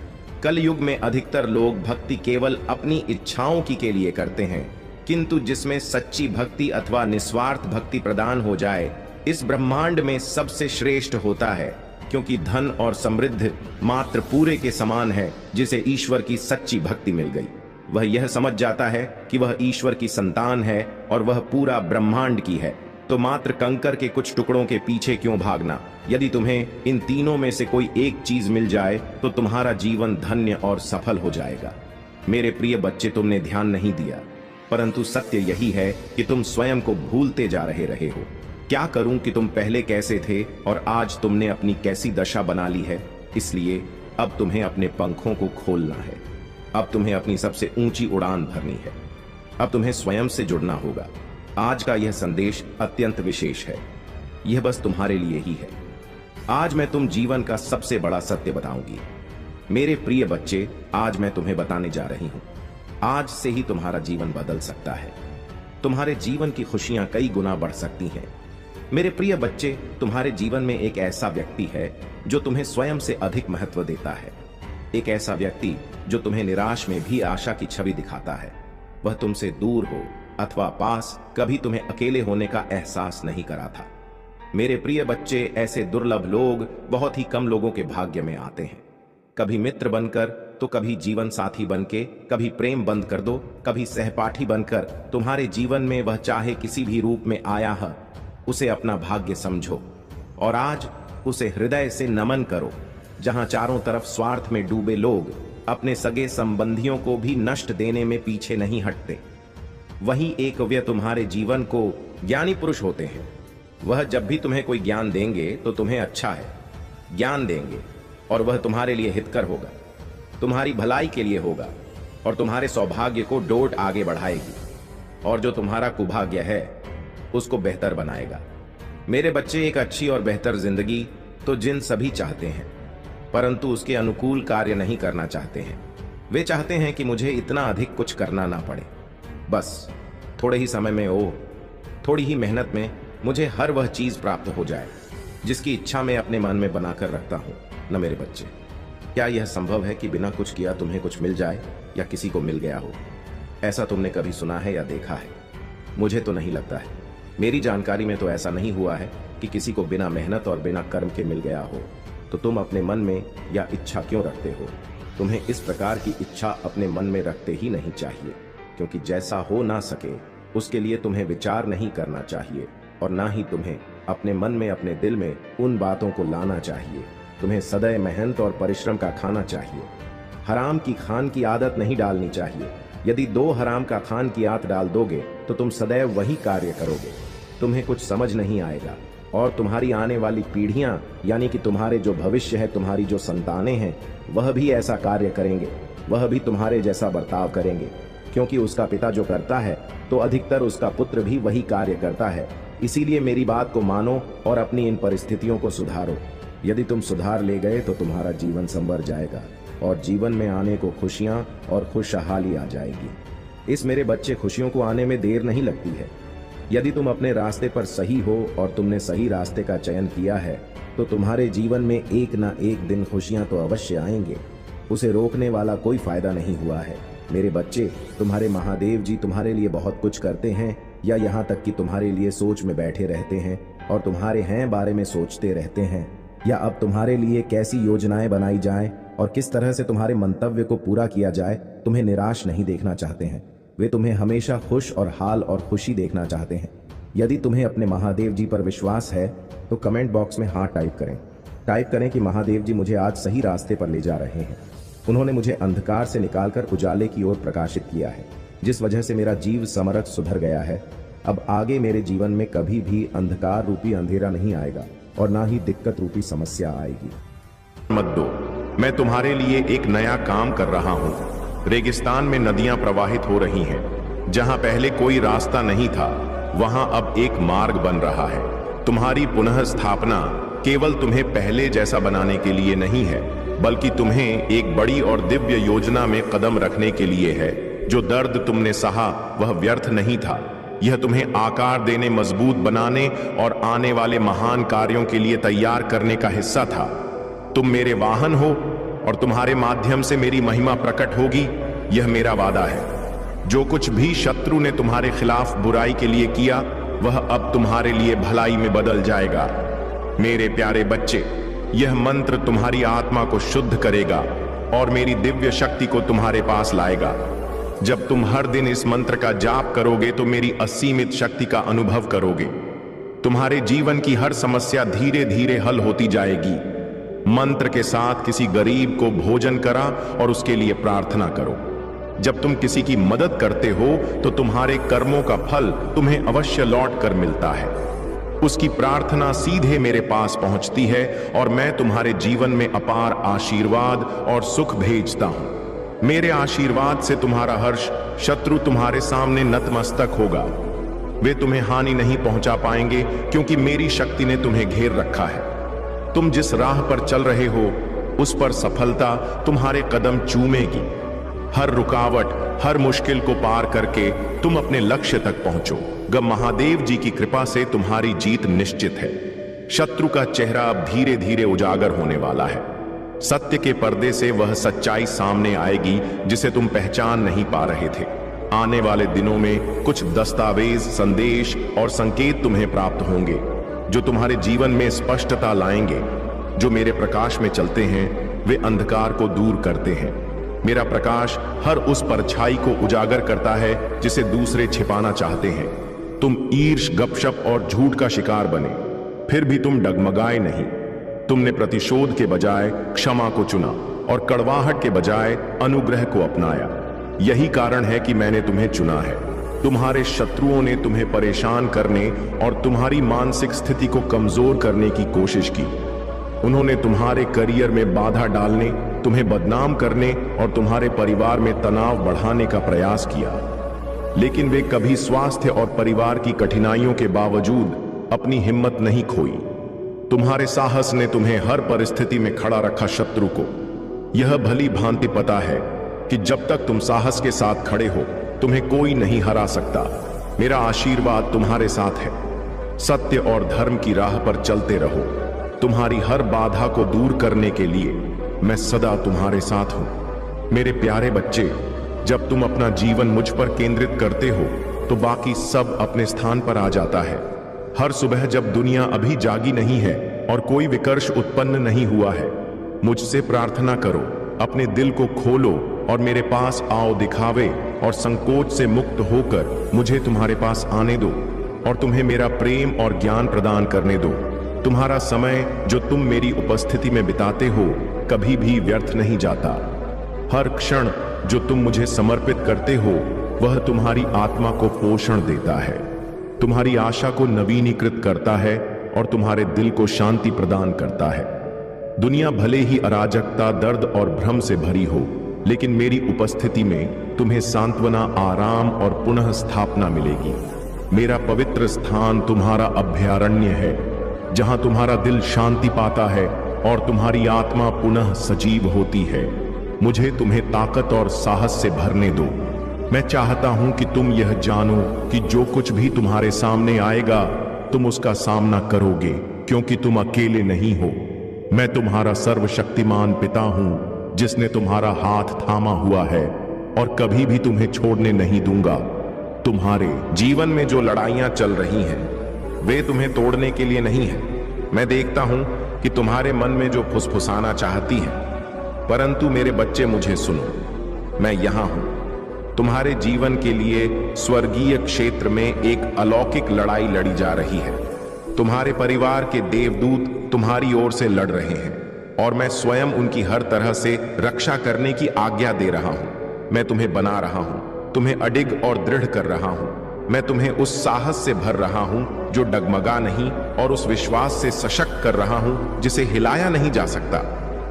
Speaker 1: कल युग में अधिकतर लोग भक्ति केवल अपनी इच्छाओं की के लिए करते हैं, किंतु जिसमें सच्ची भक्ति अथवा निस्वार्थ भक्ति प्रदान हो जाए, इस ब्रह्मांड में सबसे श्रेष्ठ होता है, क्योंकि धन और समृद्धि मात्र पूरे के समान है। जिसे ईश्वर की सच्ची भक्ति मिल गई, वह यह समझ जाता है कि वह ईश्वर की संतान है और वह पूरा ब्रह्मांड की है। तो मात्र कंकर के कुछ टुकड़ों के पीछे क्यों भागना? यदि तुम्हें इन तीनों में से कोई एक चीज मिल जाए तो तुम्हारा जीवन धन्य और सफल हो जाएगा। मेरे प्रिय बच्चे, तुमने ध्यान नहीं दिया, परंतु सत्य यही है कि तुम स्वयं को भूलते जा रहे हो। क्या करूं कि तुम पहले कैसे थे और आज तुमने अपनी कैसी दशा बना ली है। इसलिए अब तुम्हें अपने पंखों को खोलना है। अब तुम्हें अपनी सबसे ऊंची उड़ान भरनी है। अब तुम्हें स्वयं से जुड़ना होगा। आज का यह संदेश अत्यंत विशेष है। यह बस तुम्हारे लिए ही है। आज मैं तुम जीवन का सबसे बड़ा सत्य बताऊंगी। मेरे प्रिय बच्चे, आज मैं तुम्हें बताने जा रही हूं। आज से ही तुम्हारा जीवन बदल सकता है। तुम्हारे जीवन की खुशियां कई गुना बढ़ सकती हैं। मेरे प्रिय बच्चे, तुम्हारे जीवन में एक ऐसा व्यक्ति है जो तुम्हें स्वयं से अधिक महत्व देता है। एक ऐसा व्यक्ति जो तुम्हें निराश में भी आशा की छवि दिखाता है। वह तुमसे दूर हो अथवा पास, कभी तुम्हें अकेले होने का एहसास नहीं करा था। मेरे प्रिय बच्चे, ऐसे दुर्लभ लोग बहुत ही कम लोगों के भाग्य में आते हैं। कभी मित्र बनकर तो कभी जीवन साथी बनके, कभी प्रेम बंद कर दो, कभी सहपाठी बनकर। तुम्हारे जीवन में वह चाहे किसी भी रूप में आया है, उसे अपना भाग्य समझो और आज उसे हृदय से नमन करो। जहां चारों तरफ स्वार्थ में डूबे लोग अपने सगे संबंधियों को भी नष्ट देने में पीछे नहीं हटते, वहीं एक वे तुम्हारे जीवन को ज्ञानी पुरुष होते हैं। वह जब भी तुम्हें कोई ज्ञान देंगे तो तुम्हें अच्छा है ज्ञान देंगे, और वह तुम्हारे लिए हितकर होगा, तुम्हारी भलाई के लिए होगा और तुम्हारे सौभाग्य को डोट आगे बढ़ाएगी, और जो तुम्हारा कुभाग्य है उसको बेहतर बनाएगा। मेरे बच्चे, एक अच्छी और बेहतर जिंदगी तो जिन सभी चाहते हैं, परंतु उसके अनुकूल कार्य नहीं करना चाहते हैं। वे चाहते हैं कि मुझे इतना अधिक कुछ करना ना पड़े, बस थोड़े ही समय में थोड़ी ही मेहनत में मुझे हर वह चीज प्राप्त हो जाए जिसकी इच्छा मैं अपने मन में बनाकर रखता हूं। न मेरे बच्चे, क्या यह संभव है कि बिना कुछ किया तुम्हें कुछ मिल जाए या किसी को मिल गया हो? ऐसा तुमने कभी सुना है या देखा है? मुझे तो नहीं लगता है। मेरी जानकारी में तो ऐसा नहीं हुआ है कि किसी को बिना मेहनत और बिना कर्म के मिल गया हो। तो तुम अपने मन में या इच्छा क्यों रखते हो? तुम्हें इस प्रकार की इच्छा अपने मन में रखते ही नहीं चाहिए, क्योंकि जैसा हो ना सके उसके लिए तुम्हें विचार नहीं करना चाहिए, और ना ही तुम्हें अपने मन में, अपने दिल में उन बातों को लाना चाहिए। तुम्हें सदैव मेहनत और परिश्रम का खाना चाहिए। हराम की खान की आदत नहीं डालनी चाहिए। यदि 2 हराम का खान की आदत डाल दोगे तो तुम सदैव वही कार्य करोगे। तुम्हें कुछ समझ नहीं आएगा, और तुम्हारी आने वाली पीढ़ियां, यानी कि तुम्हारे जो भविष्य है, तुम्हारी जो संतानें हैं, वह भी ऐसा कार्य करेंगे। वह भी तुम्हारे जैसा बर्ताव करेंगे, क्योंकि उसका पिता जो करता है तो अधिकतर उसका पुत्र भी वही कार्य करता है। इसीलिए मेरी बात को मानो और अपनी इन परिस्थितियों को सुधारो। यदि तुम सुधार ले गए तो तुम्हारा जीवन संवर जाएगा और जीवन में आने को खुशियां और खुशहाली आ जाएगी। इस मेरे बच्चे, खुशियों को आने में देर नहीं लगती है। यदि तुम अपने रास्ते पर सही हो और तुमने सही रास्ते का चयन किया है तो तुम्हारे जीवन में एक ना एक दिन खुशियां तो अवश्य आएंगे। उसे रोकने वाला कोई फायदा नहीं हुआ है। मेरे बच्चे, तुम्हारे महादेव जी तुम्हारे लिए बहुत कुछ करते हैं, या यहाँ तक कि तुम्हारे लिए सोच में बैठे रहते हैं और तुम्हारे हैं बारे में सोचते रहते हैं, या अब तुम्हारे लिए कैसी योजनाएं बनाई जाएं और किस तरह से तुम्हारे मंतव्य को पूरा किया जाए, तुम्हें निराश नहीं देखना चाहते हैं। वे तुम्हें हमेशा खुश और हाल और खुशी देखना चाहते हैं। यदि तुम्हें अपने महादेव जी पर विश्वास है तो कमेंट बॉक्स में हाँ टाइप करें कि महादेव जी मुझे आज सही रास्ते पर ले जा रहे हैं। उन्होंने मुझे अंधकार से निकालकर उजाले की ओर प्रकाशित किया है, जिस वजह से मेरा जीव समरथ सुधर गया है। अब आगे मेरे जीवन में कभी भी अंधकार रूपी अंधेरा नहीं आएगा और ना ही दिक्कत रूपी समस्या आएगी।
Speaker 2: मत दो, मैं तुम्हारे लिए एक नया काम कर रहा हूँ। रेगिस्तान में नदियां प्रवाहित हो रही हैं। जहां पहले कोई रास्ता नहीं था वहां अब एक मार्ग बन रहा है। तुम्हारी पुनः स्थापना केवल तुम्हें पहले जैसा बनाने के लिए नहीं है, बल्कि तुम्हें एक बड़ी और दिव्य योजना में कदम रखने के लिए है। जो दर्द तुमने सहा वह व्यर्थ नहीं था। यह तुम्हें आकार देने, मजबूत बनाने और आने वाले महान कार्यों के लिए तैयार करने का हिस्सा था। तुम मेरे वाहन हो और तुम्हारे माध्यम से मेरी महिमा प्रकट होगी, यह मेरा वादा है। जो कुछ भी शत्रु ने तुम्हारे खिलाफ बुराई के लिए किया वह अब तुम्हारे लिए भलाई में बदल जाएगा। मेरे प्यारे बच्चे, यह मंत्र तुम्हारी आत्मा को शुद्ध करेगा और मेरी दिव्य शक्ति को तुम्हारे पास लाएगा। जब तुम हर दिन इस मंत्र का जाप करोगे तो मेरी असीमित शक्ति का अनुभव करोगे। तुम्हारे जीवन की हर समस्या धीरे धीरे हल होती जाएगी। मंत्र के साथ किसी गरीब को भोजन करा और उसके लिए प्रार्थना करो। जब तुम किसी की मदद करते हो तो तुम्हारे कर्मों का फल तुम्हें अवश्य लौट कर मिलता है। उसकी प्रार्थना सीधे मेरे पास पहुंचती है और मैं तुम्हारे जीवन में अपार आशीर्वाद और सुख भेजता हूं। मेरे आशीर्वाद से तुम्हारा हर्ष शत्रु तुम्हारे सामने नतमस्तक होगा। वे तुम्हें हानि नहीं पहुंचा पाएंगे क्योंकि मेरी शक्ति ने तुम्हें घेर रखा है। तुम जिस राह पर चल रहे हो उस पर सफलता तुम्हारे कदम चूमेगी। हर रुकावट, हर मुश्किल को पार करके तुम अपने लक्ष्य तक पहुंचो। महादेव जी की कृपा से तुम्हारी जीत निश्चित है। शत्रु का चेहरा अब धीरे धीरे उजागर होने वाला है। सत्य के पर्दे से वह सच्चाई सामने आएगी जिसे तुम पहचान नहीं पा रहे थे। आने वाले दिनों में कुछ दस्तावेज, संदेश और संकेत तुम्हें प्राप्त होंगे जो तुम्हारे जीवन में स्पष्टता लाएंगे। जो मेरे प्रकाश में चलते हैं वे अंधकार को दूर करते हैं। मेरा प्रकाश हर उस परछाई को उजागर करता है जिसे दूसरे छिपाना चाहते हैं। तुम ईर्ष, गपशप और झूठ का शिकार बने, फिर भी तुम डगमगाए नहीं। तुमने प्रतिशोध के बजाय क्षमा को चुना और कड़वाहट के बजाय अनुग्रह को अपनाया। यही कारण है कि मैंने तुम्हें चुना है। तुम्हारे शत्रुओं ने तुम्हें परेशान करने और तुम्हारी मानसिक स्थिति को कमजोर करने की कोशिश की। उन्होंने तुम्हारे करियर में बाधा डालने, तुम्हें बदनाम करने और तुम्हारे परिवार में तनाव बढ़ाने का प्रयास किया, लेकिन वे कभी स्वास्थ्य और परिवार की कठिनाइयों के बावजूद अपनी हिम्मत नहीं खोई। तुम्हारे साहस ने तुम्हें हर परिस्थिति में खड़ा रखा। शत्रु को यह भली भांति पता है कि जब तक तुम साहस के साथ खड़े हो तुम्हें कोई नहीं हरा सकता। मेरा आशीर्वाद तुम्हारे साथ है। सत्य और धर्म की राह पर चलते रहो। तुम्हारी हर बाधा को दूर करने के लिए मैं सदा तुम्हारे साथ हूं। मेरे प्यारे बच्चे, जब तुम अपना जीवन मुझ पर केंद्रित करते हो तो बाकी सब अपने स्थान पर आ जाता है। हर सुबह जब दुनिया अभी जागी नहीं है और कोई विकर्ष उत्पन्न नहीं हुआ है, मुझसे प्रार्थना करो, अपने दिल को खोलो और मेरे पास आओ। दिखावे और संकोच से मुक्त होकर मुझे तुम्हारे पास आने दो और तुम्हें मेरा प्रेम और ज्ञान प्रदान करने दो। तुम्हारा समय जो तुम मेरी उपस्थिति में बिताते हो कभी भी व्यर्थ नहीं जाता। हर क्षण जो तुम मुझे समर्पित करते हो वह तुम्हारी आत्मा को पोषण देता है, तुम्हारी आशा को नवीनीकृत करता है और तुम्हारे दिल को शांति प्रदान करता है। दुनिया भले ही अराजकता, दर्द और भ्रम से भरी हो, लेकिन मेरी उपस्थिति में तुम्हें सांत्वना, आराम और पुनः स्थापना मिलेगी। मेरा पवित्र स्थान तुम्हारा अभयारण्य है, जहां तुम्हारा दिल शांति पाता है और तुम्हारी आत्मा पुनः सजीव होती है। मुझे तुम्हें ताकत और साहस से भरने दो। मैं चाहता हूं कि तुम यह जानो कि जो कुछ भी तुम्हारे सामने आएगा तुम उसका सामना करोगे, क्योंकि तुम अकेले नहीं हो। मैं तुम्हारा सर्वशक्तिमान पिता हूं जिसने तुम्हारा हाथ थामा हुआ है और कभी भी तुम्हें छोड़ने नहीं दूंगा। तुम्हारे
Speaker 1: जीवन में जो लड़ाइयां चल रही हैं वे तुम्हें तोड़ने के लिए नहीं है। मैं देखता हूं कि तुम्हारे मन में जो फुसफुसाना चाहती है, परंतु मेरे बच्चे मुझे सुनो, मैं यहां हूं। तुम्हारे जीवन के लिए स्वर्गीय क्षेत्र में एक अलौकिक लड़ाई लड़ी जा रही है। तुम्हारे परिवार के देवदूत तुम्हारी ओर से लड़ रहे हैं और मैं स्वयं उनकी हर तरह से रक्षा करने की आज्ञा दे रहा हूं। मैं तुम्हें बना रहा हूं, तुम्हें अडिग और दृढ़ कर रहा हूं। मैं तुम्हें उस साहस से भर रहा हूं जो डगमगा नहीं, और उस विश्वास से सशक्त कर रहा हूं जिसे हिलाया नहीं जा सकता।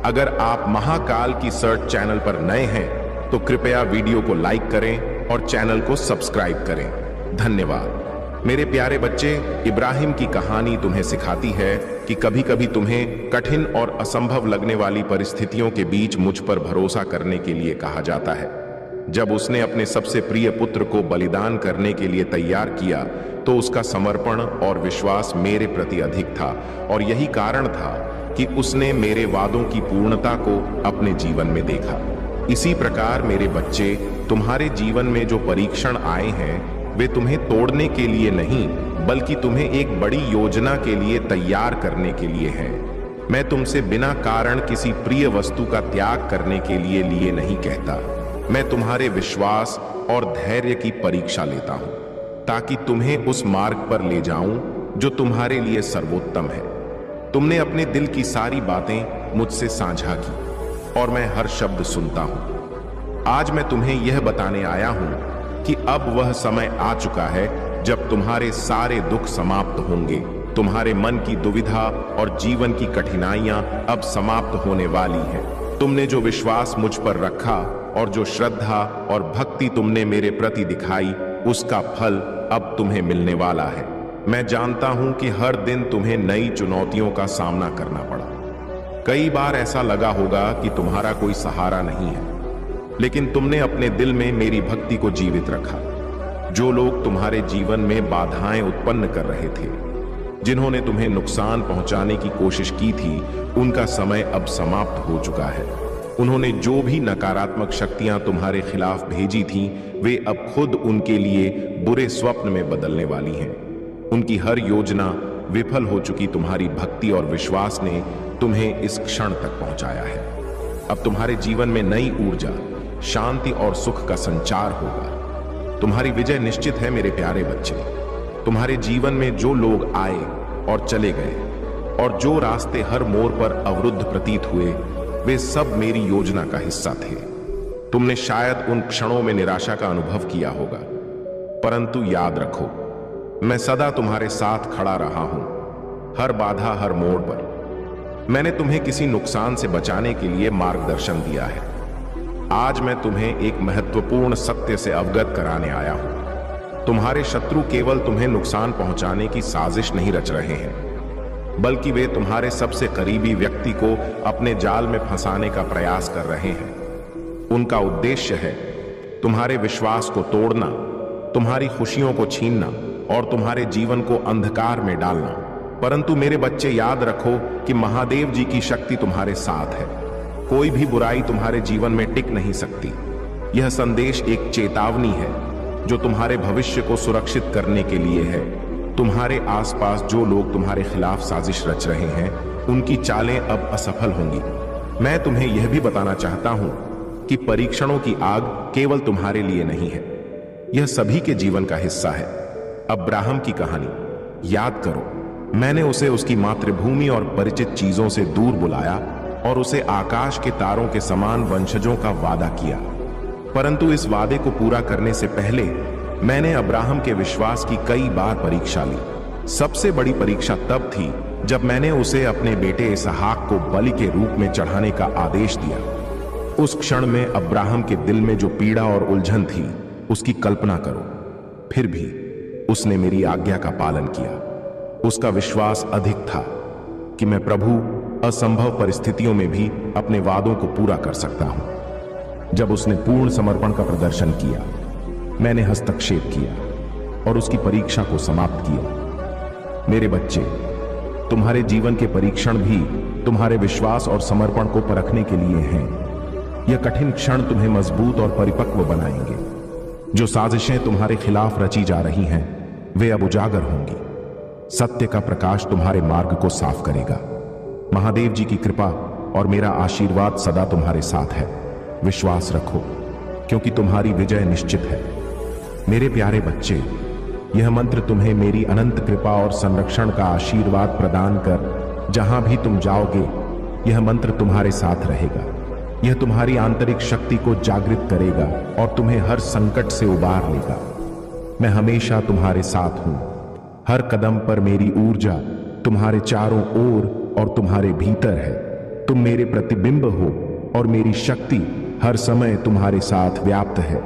Speaker 1: अगर आप महाकाल की सर्च चैनल पर नए हैं तो कृपया वीडियो को लाइक करें और चैनल को सब्सक्राइब करें। धन्यवाद। मेरे प्यारे बच्चे, इब्राहिम की कहानी तुम्हें सिखाती है कि कभी कभी तुम्हें कठिन और असंभव लगने वाली परिस्थितियों के बीच मुझ पर भरोसा करने के लिए कहा जाता है। जब उसने अपने सबसे प्रिय पुत्र को बलिदान करने के लिए तैयार किया तो उसका समर्पण और विश्वास मेरे प्रति अधिक था, और यही कारण था कि उसने मेरे वादों की पूर्णता को अपने जीवन में देखा। इसी प्रकार मेरे बच्चे, तुम्हारे जीवन में जो परीक्षण आए हैं वे तुम्हें तोड़ने के लिए नहीं, बल्कि तुम्हें एक बड़ी योजना के लिए तैयार करने के लिए हैं। मैं तुमसे बिना कारण किसी प्रिय वस्तु का त्याग करने के लिए नहीं कहता। मैं तुम्हारे विश्वास और धैर्य की परीक्षा लेता हूं ताकि तुम्हें उस मार्ग पर ले जाऊं जो तुम्हारे लिए सर्वोत्तम है। तुमने अपने दिल की सारी बातें मुझसे साझा की और मैं हर शब्द सुनता हूं। आज मैं तुम्हें यह बताने आया हूं कि अब वह समय आ चुका है जब तुम्हारे सारे दुख समाप्त होंगे। तुम्हारे मन की दुविधा और जीवन की कठिनाइयां अब समाप्त होने वाली हैं। तुमने जो विश्वास मुझ पर रखा और जो श्रद्धा और भक्ति तुमने मेरे प्रति दिखाई, उसका फल अब तुम्हें मिलने वाला है। मैं जानता हूं कि हर दिन तुम्हें नई चुनौतियों का सामना करना पड़ा। कई बार ऐसा लगा होगा कि तुम्हारा कोई सहारा नहीं है, लेकिन तुमने अपने दिल में मेरी भक्ति को जीवित रखा। जो लोग तुम्हारे जीवन में बाधाएं उत्पन्न कर रहे थे, जिन्होंने तुम्हें नुकसान पहुंचाने की कोशिश की थी, उनका समय अब समाप्त हो चुका है। उन्होंने जो भी नकारात्मक शक्तियां तुम्हारे खिलाफ भेजी थीं, वे अब खुद उनके लिए बुरे स्वप्न में बदलने वाली हैं। उनकी हर योजना विफल हो चुकी तुम्हारी भक्ति और विश्वास ने तुम्हें इस क्षण तक पहुंचाया है। अब तुम्हारे जीवन में नई ऊर्जा, शांति और सुख का संचार होगा। तुम्हारी विजय निश्चित है मेरे प्यारे बच्चे। तुम्हारे जीवन में जो लोग आए और चले गए और जो रास्ते हर मोड़ पर अवरुद्ध प्रतीत हुए, वे सब मेरी योजना का हिस्सा थे। तुमने शायद उन क्षणों में निराशा का अनुभव किया होगा, परंतु याद रखो, मैं सदा तुम्हारे साथ खड़ा रहा हूं, हर बाधा, हर मोड़ पर। मैंने तुम्हें किसी नुकसान से बचाने के लिए मार्गदर्शन दिया है। आज मैं तुम्हें एक महत्वपूर्ण सत्य से अवगत कराने आया हूं। तुम्हारे शत्रु केवल तुम्हें नुकसान पहुंचाने की साजिश नहीं रच रहे हैं, बल्कि वे तुम्हारे सबसे करीबी व्यक्ति को अपने जाल में फंसाने का प्रयास कर रहे हैं। उनका उद्देश्य है तुम्हारे विश्वास को तोड़ना, तुम्हारी खुशियों को छीनना और तुम्हारे जीवन को अंधकार में डालना। परंतु मेरे बच्चे, याद रखो कि महादेव जी की शक्ति तुम्हारे साथ है। कोई भी बुराई तुम्हारे जीवन में टिक नहीं सकती। यह संदेश एक चेतावनी है जो तुम्हारे भविष्य को सुरक्षित करने के लिए है। तुम्हारे आसपास जो लोग तुम्हारे खिलाफ साजिश रच रहे हैं, उनकी चालें अब असफल होंगी। मैं तुम्हें यह भी बताना चाहता हूं कि परीक्षणों की आग केवल तुम्हारे लिए नहीं है, यह सभी के जीवन का हिस्सा है। अब्राहम की कहानी याद करो। मैंने उसे उसकी मातृभूमि और परिचित चीजों से दूर बुलाया और उसे आकाश के तारों के समान वंशजों का वादा किया। परंतु इस वादे को पूरा करने से पहले मैंने अब्राहम के विश्वास की कई बार परीक्षा ली। सबसे बड़ी परीक्षा तब थी जब मैंने उसे अपने बेटे इसहाक को बलि के रूप में चढ़ाने का आदेश दिया। उस क्षण में अब्राहम के दिल में जो पीड़ा और उलझन थी, उसकी कल्पना करो। फिर भी उसने मेरी आज्ञा का पालन किया। उसका विश्वास अधिक था कि मैं प्रभु असंभव परिस्थितियों में भी अपने वादों को पूरा कर सकता हूं। जब उसने पूर्ण समर्पण का प्रदर्शन किया,
Speaker 2: मैंने हस्तक्षेप किया और उसकी परीक्षा को समाप्त किया। मेरे बच्चे, तुम्हारे जीवन के परीक्षण भी तुम्हारे विश्वास और समर्पण को परखने के लिए हैं। यह कठिन क्षण तुम्हें मजबूत और परिपक्व बनाएंगे। जो साजिशें तुम्हारे खिलाफ रची जा रही हैं, वे अब उजागर होंगी। सत्य का प्रकाश तुम्हारे मार्ग को साफ करेगा। महादेव जी की कृपा और मेरा आशीर्वाद सदा तुम्हारे साथ है। विश्वास रखो, क्योंकि तुम्हारी विजय निश्चित है। मेरे प्यारे बच्चे, यह मंत्र तुम्हें मेरी अनंत कृपा और संरक्षण का आशीर्वाद प्रदान कर जहां भी तुम जाओगे, यह मंत्र तुम्हारे साथ रहेगा। यह तुम्हारी आंतरिक शक्ति को जागृत करेगा और तुम्हें हर संकट से उबार लेगा। मैं हमेशा तुम्हारे साथ हूं। हर कदम पर मेरी ऊर्जा तुम्हारे चारों ओर और तुम्हारे भीतर है। तुम मेरे प्रतिबिंब हो और मेरी शक्ति हर समय तुम्हारे साथ व्याप्त है।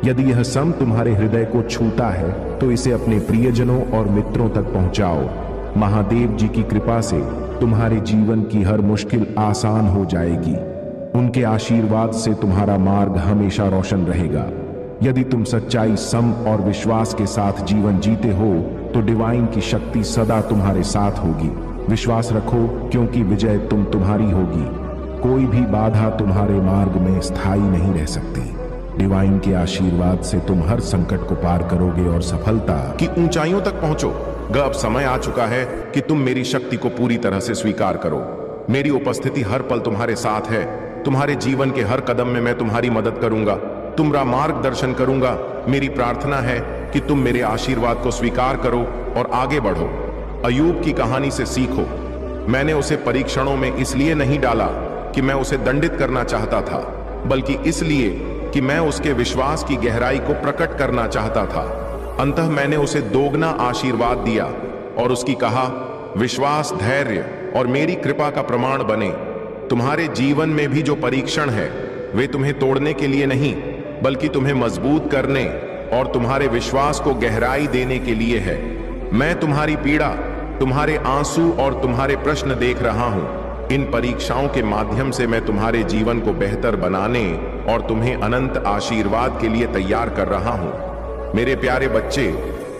Speaker 2: यदि यह सम तुम्हारे हृदय को छूता है तो इसे अपने प्रियजनों और मित्रों तक पहुंचाओ। महादेव जी की कृपा से तुम्हारे जीवन की हर मुश्किल आसान हो जाएगी। उनके आशीर्वाद से तुम्हारा मार्ग हमेशा रोशन रहेगा। यदि तुम सच्चाई, सम और विश्वास के साथ जीवन जीते हो तो डिवाइन की शक्ति सदा तुम्हारे साथ होगी। विश्वास रखो, क्योंकि विजय तुम्हारी होगी। कोई भी बाधा तुम्हारे मार्ग में स्थायी नहीं रह सकती। डिवाइन के आशीर्वाद से तुम हर संकट को पार करोगे और सफलता की ऊंचाइयों तक पहुंचो। अब समय आ चुका है कि तुम मेरी शक्ति को पूरी तरह से स्वीकार करो। मेरी उपस्थिति हर पल तुम्हारे साथ है। तुम्हारे जीवन के हर कदम में मैं तुम्हारी मदद करूंगा, तुम्हारा मार्गदर्शन करूंगा। मेरी प्रार्थना है कि तुम मेरे आशीर्वाद को स्वीकार करो और आगे बढ़ो। अयूब की कहानी से सीखो। मैंने उसे परीक्षणों में इसलिए नहीं डाला कि मैं उसे दंडित करना चाहता था, बल्कि इसलिए कि मैं उसके विश्वास की गहराई को प्रकट करना चाहता था। अंततः मैंने उसे दोगुना आशीर्वाद दिया और उसकी कहा, विश्वास, धैर्य और मेरी कृपा का प्रमाण बने। तुम्हारे जीवन में भी जो परीक्षण है, वे तुम्हें तोड़ने के लिए नहीं, बल्कि तुम्हें मजबूत करने और तुम्हारे विश्वास को गहराई देने के लिए है। मैं तुम्हारी पीड़ा, तुम्हारे आंसू और तुम्हारे प्रश्न देख रहा हूं। इन परीक्षाओं के माध्यम से मैं तुम्हारे जीवन को बेहतर बनाने और तुम्हें अनंत आशीर्वाद के लिए तैयार कर रहा हूं। मेरे प्यारे बच्चे,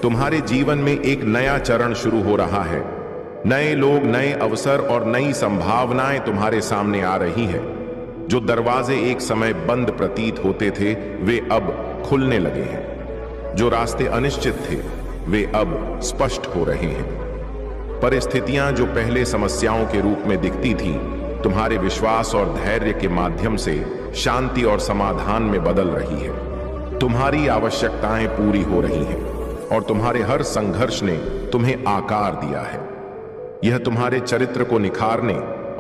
Speaker 2: तुम्हारे जीवन में एक नया चरण शुरू हो रहा है। नए लोग, नए अवसर और नई संभावनाएं तुम्हारे सामने आ रही हैं। जो दरवाजे एक समय बंद प्रतीत होते थे, वे अब खुलने लगे हैं। जो रास्ते अनिश्चित थे, वे अब स्पष्ट हो रहे हैं। परिस्थितियां जो पहले समस्याओं के रूप में दिखती थीं, तुम्हारे विश्वास और धैर्य के माध्यम से शांति और समाधान में बदल रही है। तुम्हारी आवश्यकताएं पूरी हो रही हैं और तुम्हारे हर संघर्ष ने तुम्हें आकार दिया है। यह तुम्हारे चरित्र को निखारने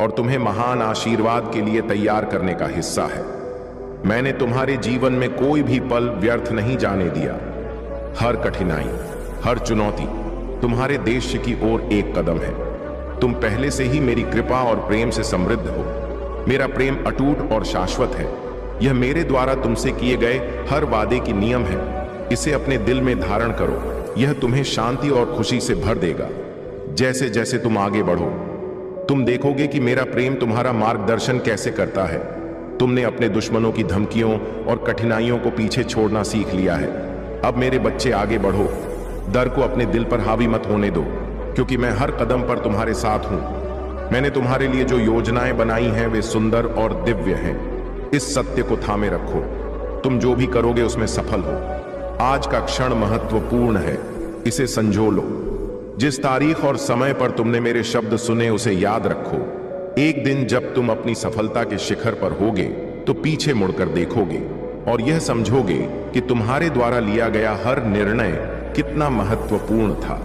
Speaker 2: और तुम्हें महान आशीर्वाद के लिए तैयार करने का हिस्सा है। मैंने तुम्हारे जीवन में कोई भी पल व्यर्थ नहीं जाने दिया। हर कठिनाई, हर चुनौती तुम्हारे देश की ओर एक कदम है। तुम पहले से ही मेरी कृपा और प्रेम से समृद्ध हो। मेरा प्रेम अटूट और शाश्वत है। यह मेरे द्वारा तुमसे किए गए हर वादे की नियम है। इसे अपने दिल में धारण करो। यह तुम्हें शांति और खुशी से भर देगा। जैसे जैसे तुम आगे बढ़ो, तुम देखोगे कि मेरा प्रेम तुम्हारा मार्गदर्शन कैसे करता है। तुमने अपने दुश्मनों की धमकियों और कठिनाइयों को पीछे छोड़ना सीख लिया है। अब मेरे बच्चे, आगे बढ़ो। डर को अपने दिल पर हावी मत होने दो, क्योंकि मैं हर कदम पर तुम्हारे साथ हूं। मैंने तुम्हारे लिए जो योजनाएं बनाई हैं, वे सुंदर और दिव्य हैं। इस सत्य को थामे रखो। तुम जो भी करोगे उसमें सफल हो। आज का क्षण महत्वपूर्ण है, इसे संजो लो। जिस तारीख और समय पर तुमने मेरे शब्द सुने, उसे याद रखो। एक दिन जब तुम अपनी सफलता के शिखर पर होगे, तो पीछे मुड़कर देखोगे और यह समझोगे कि तुम्हारे द्वारा लिया गया हर निर्णय कितना महत्वपूर्ण था।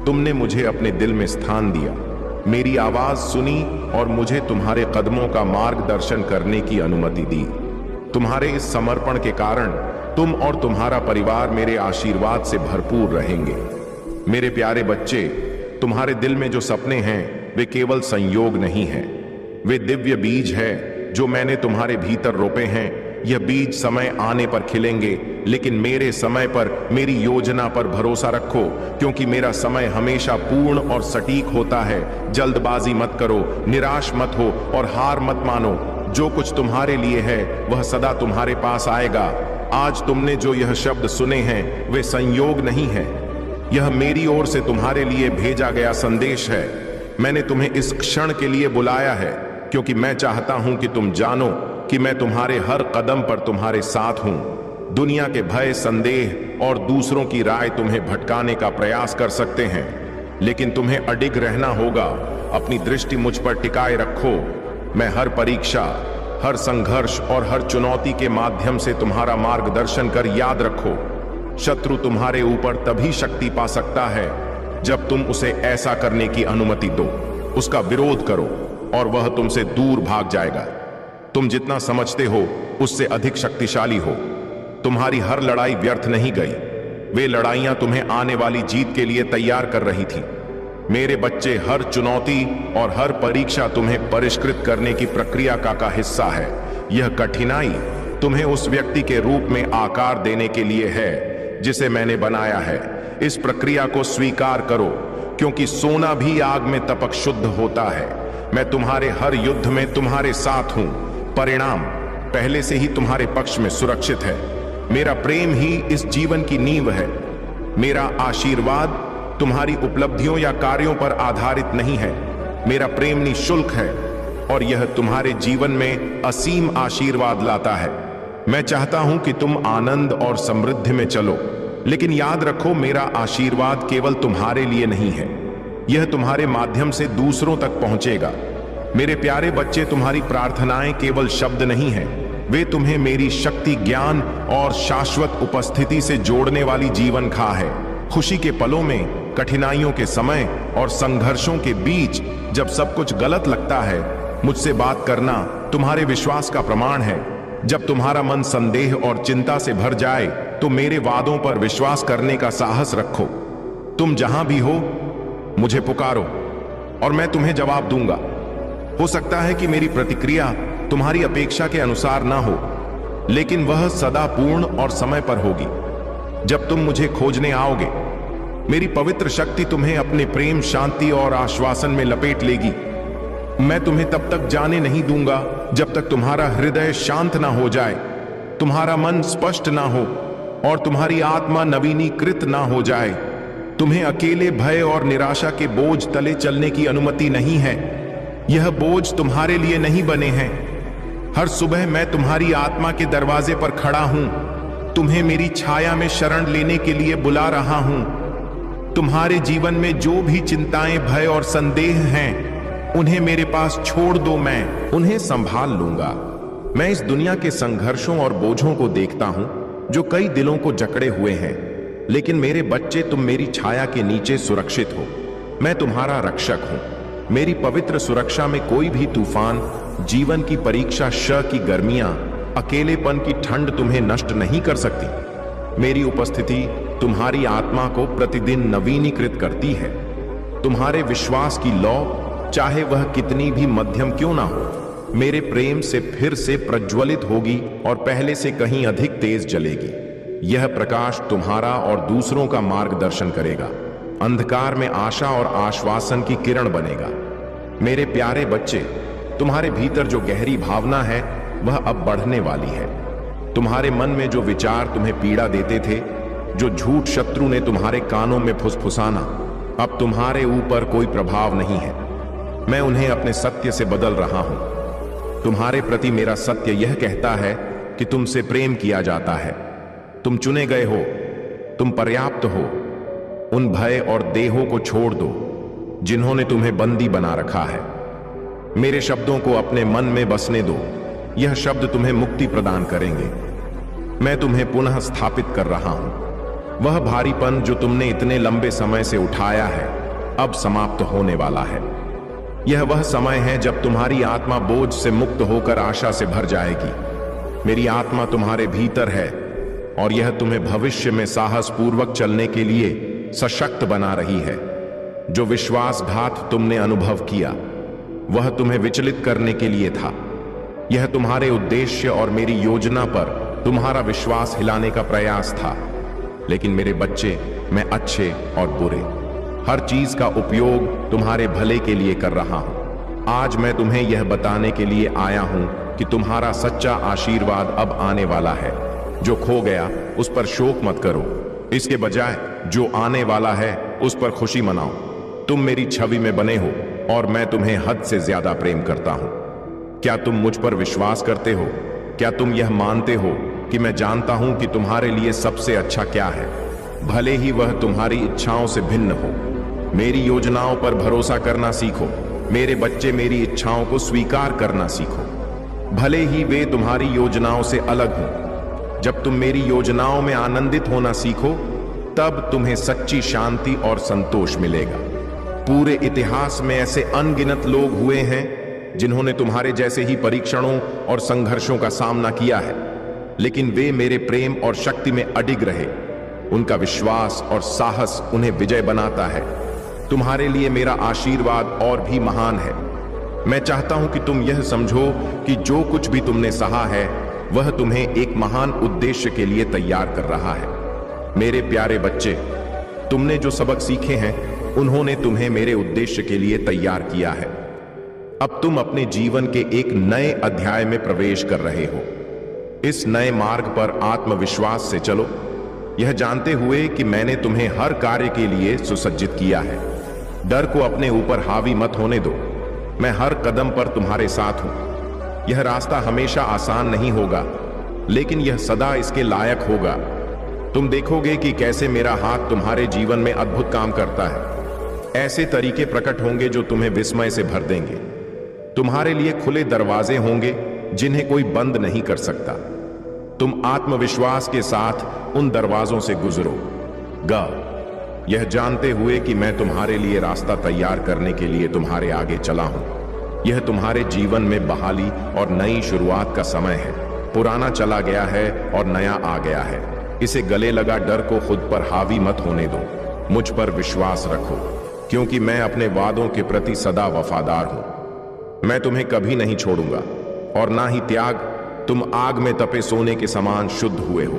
Speaker 2: तुमने मुझे अपने दिल में स्थान दिया, मेरी आवाज सुनी और मुझे तुम्हारे कदमों का मार्गदर्शन करने की अनुमति दी। तुम्हारे इस समर्पण के कारण तुम और तुम्हारा परिवार मेरे आशीर्वाद से भरपूर रहेंगे। मेरे प्यारे बच्चे, तुम्हारे दिल में जो सपने हैं, वे केवल संयोग नहीं हैं। वे दिव्य बीज है जो मैंने तुम्हारे भीतर रोपे हैं। यह बीज समय आने पर खिलेंगे, लेकिन मेरे समय पर, मेरी योजना पर भरोसा रखो, क्योंकि मेरा समय हमेशा पूर्ण और सटीक होता है। जल्दबाजी मत करो, निराश मत हो और हार मत मानो। जो कुछ तुम्हारे लिए है, वह सदा तुम्हारे पास आएगा। आज तुमने जो यह शब्द सुने हैं वे संयोग नहीं है, यह मेरी ओर से तुम्हारे लिए भेजा गया संदेश है। मैंने तुम्हें इस क्षण के लिए बुलाया है क्योंकि मैं चाहता हूं कि तुम जानो कि मैं तुम्हारे हर कदम पर तुम्हारे साथ हूं। दुनिया के भय, संदेह और दूसरों की राय तुम्हें भटकाने का प्रयास कर सकते हैं, लेकिन तुम्हें अडिग रहना होगा। अपनी दृष्टि मुझ पर टिकाए रखो। मैं हर परीक्षा, हर संघर्ष और हर चुनौती के माध्यम से तुम्हारा मार्गदर्शन कर याद रखो, शत्रु तुम्हारे ऊपर तभी शक्ति पा सकता है जब तुम उसे ऐसा करने की अनुमति दो। उसका विरोध करो और वह तुमसे दूर भाग जाएगा। तुम जितना समझते हो उससे अधिक शक्तिशाली हो। तुम्हारी हर लड़ाई व्यर्थ नहीं गई। वे लड़ाइयां तुम्हें आने वाली जीत के लिए तैयार कर रही थी। मेरे बच्चे, हर चुनौती और हर परीक्षा तुम्हें परिष्कृत करने की प्रक्रिया का हिस्सा है। यह कठिनाई तुम्हें उस व्यक्ति के रूप में आकार देने के लिए है जिसे मैंने बनाया है। इस प्रक्रिया को स्वीकार करो, क्योंकि सोना भी आग में तपक शुद्ध होता है। मैं तुम्हारे हर युद्ध में तुम्हारे साथ हूं। परिणाम पहले से ही तुम्हारे पक्ष में सुरक्षित है। मेरा प्रेम ही इस जीवन की नींव है। मेरा आशीर्वाद तुम्हारी उपलब्धियों या कार्यों पर आधारित नहीं है। मेरा प्रेम निःशुल्क है और यह तुम्हारे जीवन में असीम आशीर्वाद लाता है। मैं चाहता हूं कि तुम आनंद और समृद्धि में चलो, लेकिन याद रखो, मेरा आशीर्वाद केवल तुम्हारे लिए नहीं है, यह तुम्हारे माध्यम से दूसरों तक पहुंचेगा। मेरे प्यारे बच्चे, तुम्हारी प्रार्थनाएं केवल शब्द नहीं हैं, वे तुम्हें मेरी शक्ति, ज्ञान और शाश्वत उपस्थिति से जोड़ने वाली जीवन खा है। खुशी के पलों में, कठिनाइयों के समय और संघर्षों के बीच जब सब कुछ गलत लगता है, मुझसे बात करना तुम्हारे विश्वास का प्रमाण है। जब तुम्हारा मन संदेह और चिंता से भर जाए तो मेरे वादों पर विश्वास करने का साहस रखो। तुम जहां भी हो मुझे पुकारो और मैं तुम्हें जवाब दूंगा। हो सकता है कि मेरी प्रतिक्रिया तुम्हारी अपेक्षा के अनुसार ना हो, लेकिन वह सदा पूर्ण और समय पर होगी। जब तुम मुझे खोजने आओगे, मेरी पवित्र शक्ति तुम्हें अपने प्रेम, शांति और आश्वासन में लपेट लेगी। मैं तुम्हें तब तक जाने नहीं दूंगा जब तक तुम्हारा हृदय शांत ना हो जाए, तुम्हारा मन स्पष्ट ना हो और तुम्हारी आत्मा नवीनीकृत ना हो जाए। तुम्हें अकेले भय और निराशा के बोझ तले चलने की अनुमति नहीं है। यह बोझ तुम्हारे लिए नहीं बने हैं। हर सुबह मैं तुम्हारी आत्मा के दरवाजे पर खड़ा हूं, तुम्हें मेरी छाया में शरण लेने के लिए बुला रहा हूं। तुम्हारे जीवन में जो भी चिंताएं, भय और संदेह हैं, उन्हें मेरे पास छोड़ दो, मैं उन्हें संभाल लूंगा। मैं इस दुनिया के संघर्षों और बोझों को देखता हूं जो कई दिलों को जकड़े हुए हैं, लेकिन मेरे बच्चे, तुम मेरी छाया के नीचे सुरक्षित हो। मैं तुम्हारा रक्षक हूं। मेरी पवित्र सुरक्षा में कोई भी तूफान, जीवन की परीक्षा, की गर्मियां, अकेलेपन की ठंड तुम्हें नष्ट नहीं कर सकती। मेरी उपस्थिति तुम्हारी आत्मा को प्रतिदिन नवीनीकृत करती है। तुम्हारे विश्वास की लौ, चाहे वह कितनी भी मध्यम क्यों ना हो, मेरे प्रेम से फिर से प्रज्वलित होगी और पहले से कहीं अधिक तेज जलेगी। यह प्रकाश तुम्हारा और दूसरों का मार्गदर्शन करेगा, अंधकार में आशा और आश्वासन की किरण बनेगा। मेरे प्यारे बच्चे, तुम्हारे भीतर जो गहरी भावना है वह अब बढ़ने वाली है। तुम्हारे मन में जो विचार तुम्हें पीड़ा देते थे, जो झूठ शत्रु ने तुम्हारे कानों में फुसफुसाना, अब तुम्हारे ऊपर कोई प्रभाव नहीं है। मैं उन्हें अपने सत्य से बदल रहा हूं। तुम्हारे प्रति मेरा सत्य यह कहता है कि तुमसे प्रेम किया जाता है। तुम चुने गए हो, तुम पर्याप्त हो। उन भय और देहों को छोड़ दो जिन्होंने तुम्हें बंदी बना रखा है। मेरे शब्दों को अपने मन में बसने दो। यह शब्द तुम्हें मुक्ति प्रदान करेंगे। मैं तुम्हें पुनः स्थापित कर रहा हूं। वह भारीपन जो तुमने इतने लंबे समय से उठाया है, अब समाप्त होने वाला है। यह वह समय है जब तुम्हारी आत्मा बोझ से मुक्त होकर आशा से भर जाएगी। मेरी आत्मा तुम्हारे भीतर है और यह तुम्हें भविष्य में साहस पूर्वक चलने के लिए सशक्त बना रही है। जो विश्वासघात तुमने अनुभव किया, वह तुम्हें विचलित करने के लिए था। यह तुम्हारे उद्देश्य और मेरी योजना पर तुम्हारा विश्वास हिलाने का प्रयास था। लेकिन मेरे बच्चे, मैं अच्छे और बुरे, हर चीज का उपयोग तुम्हारे भले के लिए कर रहा हूं। आज मैं तुम्हें यह बताने के लिए आया हूं कि तुम्हारा सच्चा आशीर्वाद अब आने वाला है। जो खो गया उस पर शोक मत करो, इसके बजाय जो आने वाला है उस पर खुशी मनाओ। तुम मेरी छवि में बने हो और मैं तुम्हें हद से ज्यादा प्रेम करता हूं। क्या तुम मुझ पर विश्वास करते हो? क्या तुम यह मानते हो कि मैं जानता हूं कि तुम्हारे लिए सबसे अच्छा क्या है, भले ही वह तुम्हारी इच्छाओं से भिन्न हो? मेरी योजनाओं पर भरोसा करना सीखो। मेरे बच्चे, मेरी इच्छाओं को स्वीकार करना सीखो, भले ही वे तुम्हारी योजनाओं से अलग हों। जब तुम मेरी योजनाओं में आनंदित होना सीखो, तब तुम्हें सच्ची शांति और संतोष मिलेगा। पूरे इतिहास में ऐसे अनगिनत लोग हुए हैं जिन्होंने तुम्हारे जैसे ही परीक्षणों और संघर्षों का सामना किया है, लेकिन वे मेरे प्रेम और शक्ति में अडिग रहे। उनका विश्वास और साहस उन्हें विजय बनाता है। तुम्हारे लिए मेरा आशीर्वाद और भी महान है। मैं चाहता हूं कि तुम यह समझो कि जो कुछ भी तुमने सहा है वह तुम्हें एक महान उद्देश्य के लिए तैयार कर रहा है। मेरे प्यारे बच्चे, तुमने जो सबक सीखे हैं उन्होंने तुम्हें मेरे उद्देश्य के लिए तैयार किया है। अब तुम अपने जीवन के एक नए अध्याय में प्रवेश कर रहे हो। इस नए मार्ग पर आत्मविश्वास से चलो, यह जानते हुए कि मैंने तुम्हें हर कार्य के लिए सुसज्जित किया है। डर को अपने ऊपर हावी मत होने दो। मैं हर कदम पर तुम्हारे साथ हूं। यह रास्ता हमेशा आसान नहीं होगा, लेकिन यह सदा इसके लायक होगा। तुम देखोगे कि कैसे मेरा हाथ तुम्हारे जीवन में अद्भुत काम करता है। ऐसे तरीके प्रकट होंगे जो तुम्हें विस्मय से भर देंगे। तुम्हारे लिए खुले दरवाजे होंगे जिन्हें कोई बंद नहीं कर सकता। तुम आत्मविश्वास के साथ उन दरवाजों से गुजरो यह जानते हुए कि मैं तुम्हारे लिए रास्ता तैयार करने के लिए तुम्हारे आगे चला हूं। यह तुम्हारे जीवन में बहाली और नई शुरुआत का समय है। पुराना चला गया है और नया आ गया है। इसे गले लगा डर को खुद पर हावी मत होने दो। मुझ पर विश्वास रखो, क्योंकि मैं अपने वादों के प्रति सदा वफादार हूं। मैं तुम्हें कभी नहीं छोड़ूंगा और ना ही त्याग। तुम आग में तपे सोने के समान शुद्ध हुए हो।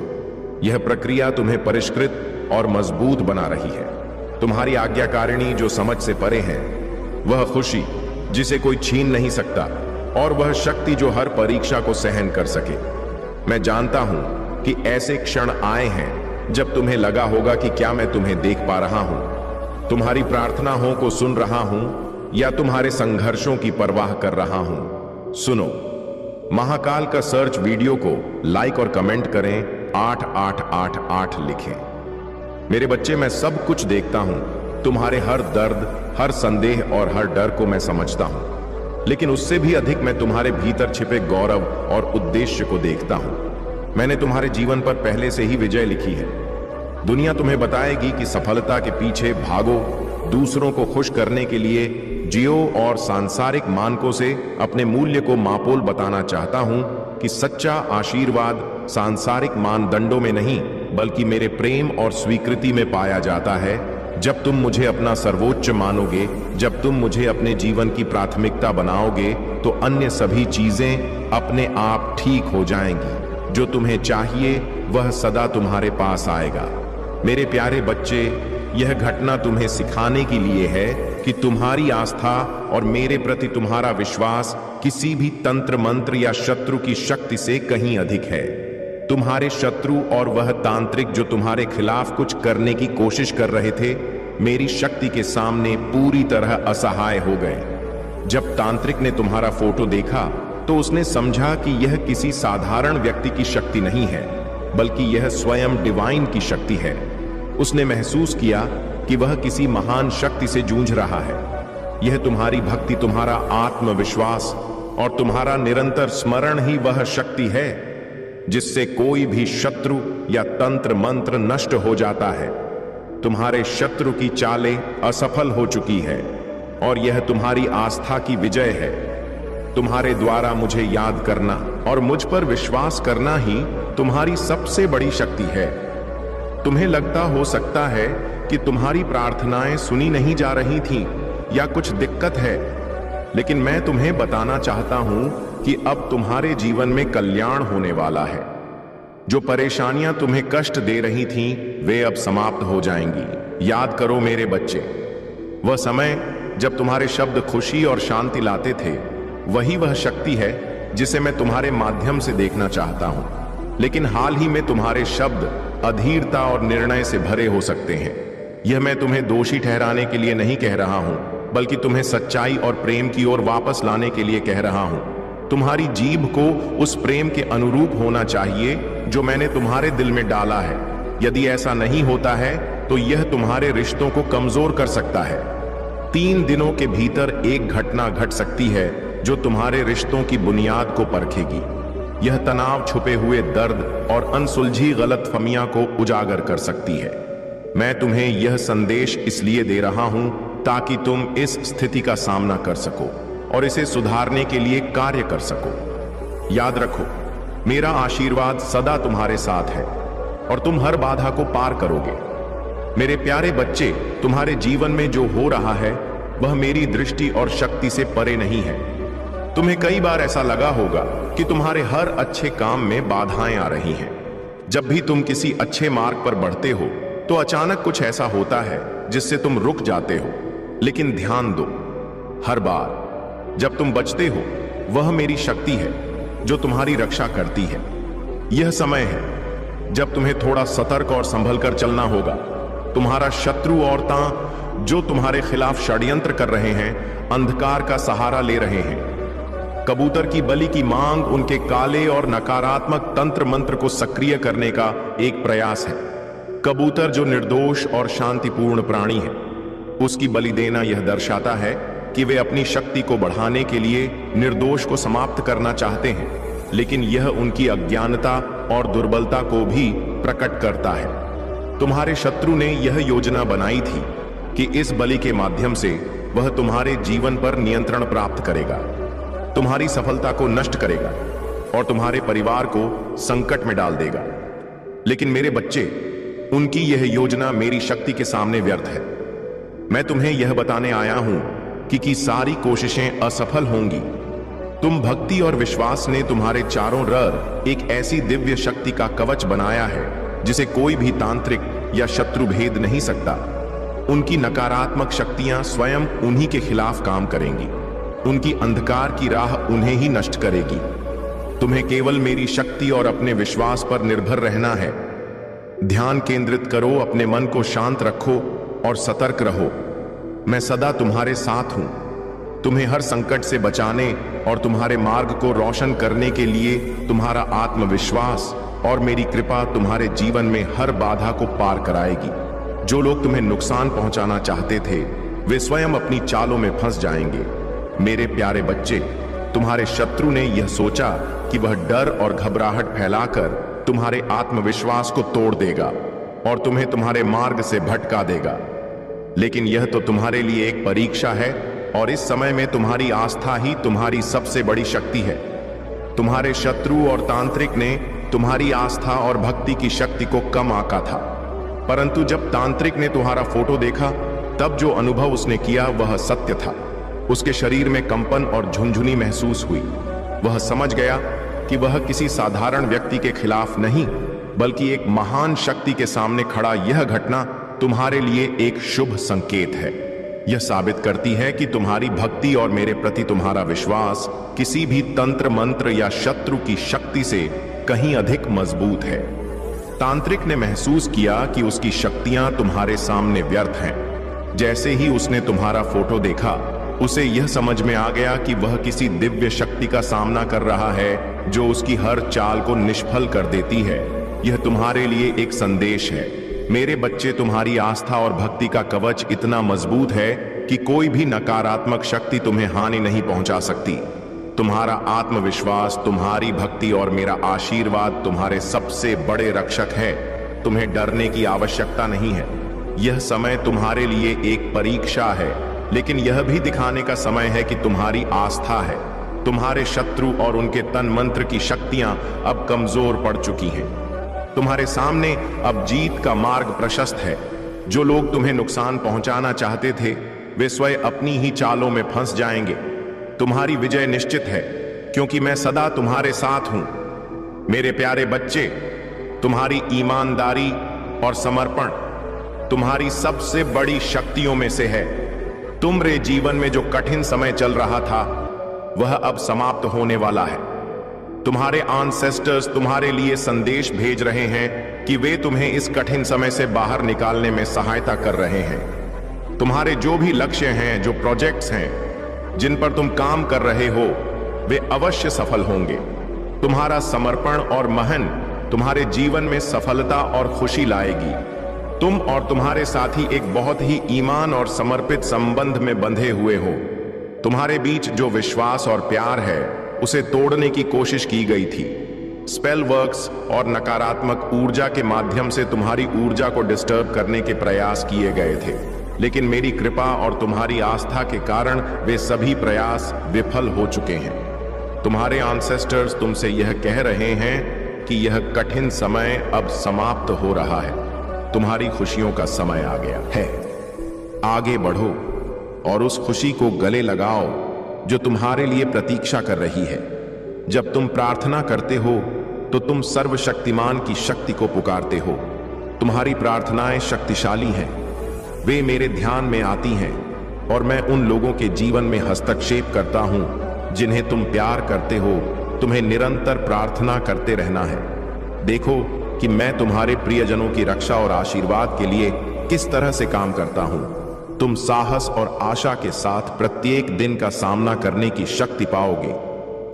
Speaker 2: यह प्रक्रिया तुम्हें परिष्कृत और मजबूत बना रही है। तुम्हारी आज्ञाकारिणी जो समझ से परे है, वह खुशी जिसे कोई छीन नहीं सकता, और वह शक्ति जो हर परीक्षा को सहन कर सके। मैं जानता हूं कि ऐसे क्षण आए हैं जब तुम्हें लगा होगा कि क्या मैं तुम्हें देख पा रहा हूं, तुम्हारी प्रार्थनाओं को सुन रहा हूं, या तुम्हारे संघर्षों की परवाह कर रहा हूं। सुनो, महाकाल का सर्च वीडियो को लाइक और कमेंट करें, 8888 लिखें। मेरे बच्चे, मैं सब कुछ देखता हूं। तुम्हारे हर दर्द, हर संदेह और हर डर को मैं समझता हूं, लेकिन उससे भी अधिक मैं तुम्हारे भीतर छिपे गौरव और उद्देश्य को देखता हूं। मैंने तुम्हारे जीवन पर पहले से ही विजय लिखी है। दुनिया तुम्हें बताएगी कि सफलता के पीछे भागो, दूसरों को खुश करने के लिए जियो, और सांसारिक मानकों से अपने मूल्य को मापोल बताना चाहता हूं कि सच्चा आशीर्वाद सांसारिक मानदंडों में नहीं, बल्कि मेरे प्रेम और स्वीकृति में पाया जाता है। जब तुम मुझे अपना सर्वोच्च मानोगे, जब तुम मुझे अपने जीवन की प्राथमिकता बनाओगे, तो अन्य सभी चीजें अपने आप ठीक हो जाएंगी। जो तुम्हें चाहिए वह सदा तुम्हारे पास आएगा। मेरे प्यारे बच्चे, यह घटना तुम्हें सिखाने के लिए है कि तुम्हारी आस्था और मेरे प्रति तुम्हारा विश्वास किसी भी तंत्र मंत्र या शत्रु की शक्ति से कहीं अधिक है। तुम्हारे शत्रु और वह तांत्रिक जो तुम्हारे खिलाफ कुछ करने की कोशिश कर रहे थे, मेरी शक्ति के सामने पूरी तरह असहाय हो गए। जब तांत्रिक ने तुम्हारा फोटो देखा तो उसने समझा कि यह किसी साधारण व्यक्ति की शक्ति नहीं है, बल्कि यह स्वयं डिवाइन की शक्ति है। उसने महसूस किया कि वह किसी महान शक्ति से जूझ रहा है। यह तुम्हारी भक्ति, तुम्हारा आत्मविश्वास और तुम्हारा निरंतर स्मरण ही वह शक्ति है जिससे कोई भी शत्रु या तंत्र मंत्र नष्ट हो जाता है। तुम्हारे शत्रु की चालें असफल हो चुकी है और यह तुम्हारी आस्था की विजय है। तुम्हारे द्वारा मुझे याद करना और मुझ पर विश्वास करना ही तुम्हारी सबसे बड़ी शक्ति है। तुम्हें लगता हो सकता है कि तुम्हारी प्रार्थनाएं सुनी नहीं जा रही थीं या कुछ दिक्कत है, लेकिन मैं तुम्हें बताना चाहता हूं कि अब तुम्हारे जीवन में कल्याण होने वाला है। जो परेशानियां तुम्हें कष्ट दे रही थीं, वे अब समाप्त हो जाएंगी। याद करो मेरे बच्चे, वह समय जब तुम्हारे शब्द खुशी और शांति लाते थे, वही वह शक्ति है जिसे मैं तुम्हारे माध्यम से देखना चाहता हूं। लेकिन हाल ही में तुम्हारे शब्द अधीरता और निर्णय से भरे हो सकते हैं। यह मैं तुम्हें दोषी ठहराने के लिए नहीं कह रहा हूं, बल्कि तुम्हें सच्चाई और प्रेम की ओर वापस लाने के लिए कह रहा हूं। तुम्हारी जीभ को उस प्रेम के अनुरूप होना चाहिए जो मैंने तुम्हारे दिल में डाला है। यदि ऐसा नहीं होता है तो यह तुम्हारे रिश्तों को कमजोर कर सकता है। 3 दिनों के भीतर एक घटना घट सकती है जो तुम्हारे रिश्तों की बुनियाद को परखेगी। यह तनाव छुपे हुए दर्द और अनसुलझी गलतफहमियां को उजागर कर सकती है। मैं तुम्हें यह संदेश इसलिए दे रहा हूं ताकि तुम इस स्थिति का सामना कर सको और इसे सुधारने के लिए कार्य कर सको। याद रखो, मेरा आशीर्वाद सदा तुम्हारे साथ है और तुम हर बाधा को पार करोगे। मेरे प्यारे बच्चे, तुम्हारे जीवन में जो हो रहा है वह मेरी दृष्टि और शक्ति से परे नहीं है। तुम्हें कई बार ऐसा लगा होगा कि तुम्हारे हर अच्छे काम में बाधाएं आ रही हैं। जब भी तुम किसी अच्छे मार्ग पर बढ़ते हो तो अचानक कुछ ऐसा होता है जिससे तुम रुक जाते हो। लेकिन ध्यान दो, हर बार जब तुम बचते हो वह मेरी शक्ति है जो तुम्हारी रक्षा करती है। यह समय है जब तुम्हें थोड़ा सतर्क और संभल कर चलना होगा। तुम्हारा शत्रु औरतां जो तुम्हारे खिलाफ षड्यंत्र कर रहे हैं, अंधकार का सहारा ले रहे हैं। कबूतर की बलि की मांग उनके काले और नकारात्मक तंत्र मंत्र को सक्रिय करने का एक प्रयास है। कबूतर जो निर्दोष और शांतिपूर्ण प्राणी है, उसकी बलि देना यह दर्शाता है कि वे अपनी शक्ति को बढ़ाने के लिए निर्दोष को समाप्त करना चाहते हैं, लेकिन यह उनकी अज्ञानता और दुर्बलता को भी प्रकट करता है। तुम्हारे शत्रु ने यह योजना बनाई थी कि इस बलि के माध्यम से वह तुम्हारे जीवन पर नियंत्रण प्राप्त करेगा, तुम्हारी सफलता को नष्ट करेगा और तुम्हारे परिवार को संकट में डाल देगा। लेकिन मेरे बच्चे, उनकी यह योजना मेरी शक्ति के सामने व्यर्थ है। मैं तुम्हें यह बताने आया हूं कि सारी कोशिशें असफल होंगी। तुम भक्ति और विश्वास ने तुम्हारे चारों ओर एक ऐसी दिव्य शक्ति का कवच बनाया है जिसे कोई भी तांत्रिक या शत्रु भेद नहीं सकता। उनकी नकारात्मक शक्तियां स्वयं उन्हीं के खिलाफ काम करेंगी। उनकी अंधकार की राह उन्हें ही नष्ट करेगी। तुम्हें केवल मेरी शक्ति और अपने विश्वास पर निर्भर रहना है। ध्यान केंद्रित करो, अपने मन को शांत रखो और सतर्क रहो। मैं सदा तुम्हारे साथ हूं, तुम्हें हर संकट से बचाने और तुम्हारे मार्ग को रोशन करने के लिए। तुम्हारा आत्मविश्वास और मेरी कृपा तुम्हारे जीवन में हर बाधा को पार कराएगी। जो लोग तुम्हें नुकसान पहुंचाना चाहते थे, वे स्वयं अपनी चालों में फंस जाएंगे। मेरे प्यारे बच्चे, तुम्हारे शत्रु ने यह सोचा कि वह डर और घबराहट फैलाकर तुम्हारे आत्मविश्वास को तोड़ देगा और तुम्हें तुम्हारे मार्ग से भटका देगा। लेकिन यह तो तुम्हारे लिए एक परीक्षा है और इस समय में तुम्हारी आस्था ही तुम्हारी सबसे बड़ी शक्ति है। तुम्हारे शत्रु और तांत्रिक ने तुम्हारी आस्था और भक्ति की शक्ति को कम आंका था, परंतु जब तांत्रिक ने तुम्हारा फोटो देखा तब जो अनुभव उसने किया वह सत्य था। उसके शरीर में कंपन और झुंझुनी महसूस हुई। वह समझ गया कि वह किसी साधारण व्यक्ति के खिलाफ नहीं, बल्कि एक महान शक्ति के सामने खड़ा। यह घटना तुम्हारे लिए एक शुभ संकेत है। यह साबित करती है कि तुम्हारी भक्ति और मेरे प्रति तुम्हारा विश्वास किसी भी तंत्र मंत्र या शत्रु की शक्ति से कहीं अधिक मजबूत है। तांत्रिक ने महसूस किया कि उसकी शक्तियां तुम्हारे सामने व्यर्थ हैं। जैसे ही उसने तुम्हारा फोटो देखा, उसे यह समझ में आ गया कि वह किसी दिव्य शक्ति का सामना कर रहा है जो उसकी हर चाल को निष्फल कर देती है। यह तुम्हारे लिए एक संदेश है। मेरे बच्चे, तुम्हारी आस्था और भक्ति का कवच इतना मजबूत है कि कोई भी नकारात्मक शक्ति तुम्हें हानि नहीं पहुंचा सकती। तुम्हारा आत्मविश्वास, तुम्हारी भक्ति और मेरा आशीर्वाद तुम्हारे सबसे बड़े रक्षक है। तुम्हें डरने की आवश्यकता नहीं है। यह समय तुम्हारे लिए एक परीक्षा है, लेकिन यह भी दिखाने का समय है कि तुम्हारी आस्था है। तुम्हारे शत्रु और उनके तन मंत्र की शक्तियां अब कमजोर पड़ चुकी हैं। तुम्हारे सामने अब जीत का मार्ग प्रशस्त है। जो लोग तुम्हें नुकसान पहुंचाना चाहते थे, वे स्वयं अपनी ही चालों में फंस जाएंगे। तुम्हारी विजय निश्चित है, क्योंकि मैं सदा तुम्हारे साथ हूं। मेरे प्यारे बच्चे, तुम्हारी ईमानदारी और समर्पण तुम्हारी सबसे बड़ी शक्तियों में से है। तुम्हारे जीवन में जो कठिन समय चल रहा था, वह अब समाप्त होने वाला है। तुम्हारे एंसेस्टर्स तुम्हारे लिए संदेश भेज रहे हैं कि वे तुम्हें इस कठिन समय से बाहर निकालने में सहायता कर रहे हैं। तुम्हारे जो भी लक्ष्य हैं, जो प्रोजेक्ट्स हैं, जिन पर तुम काम कर रहे हो, वे अवश्य सफल होंगे। तुम्हारा समर्पण और महन तुम्हारे जीवन में सफलता और खुशी लाएगी। तुम और तुम्हारे साथी एक बहुत ही ईमान और समर्पित संबंध में बंधे हुए हो। तुम्हारे बीच जो विश्वास और प्यार है, उसे तोड़ने की कोशिश की गई थी। स्पेल वर्क्स और नकारात्मक ऊर्जा के माध्यम से तुम्हारी ऊर्जा को डिस्टर्ब करने के प्रयास किए गए थे, लेकिन मेरी कृपा और तुम्हारी आस्था के कारण वे सभी प्रयास विफल हो चुके हैं। तुम्हारे एंसेस्टर्स तुमसे यह कह रहे हैं कि यह कठिन समय अब समाप्त हो रहा है। तुम्हारी खुशियों का समय आ गया है। आगे बढ़ो और उस खुशी को गले लगाओ जो तुम्हारे लिए प्रतीक्षा कर रही है। जब तुम प्रार्थना करते हो तो तुम सर्वशक्तिमान की शक्ति को पुकारते हो। तुम्हारी प्रार्थनाएं शक्तिशाली हैं। वे मेरे ध्यान में आती हैं और मैं उन लोगों के जीवन में हस्तक्षेप करता हूं जिन्हें तुम प्यार करते हो। तुम्हें निरंतर प्रार्थना करते रहना है। देखो कि मैं तुम्हारे प्रियजनों की रक्षा और आशीर्वाद के लिए किस तरह से काम करता हूं। तुम साहस और आशा के साथ प्रत्येक दिन का सामना करने की शक्ति पाओगे,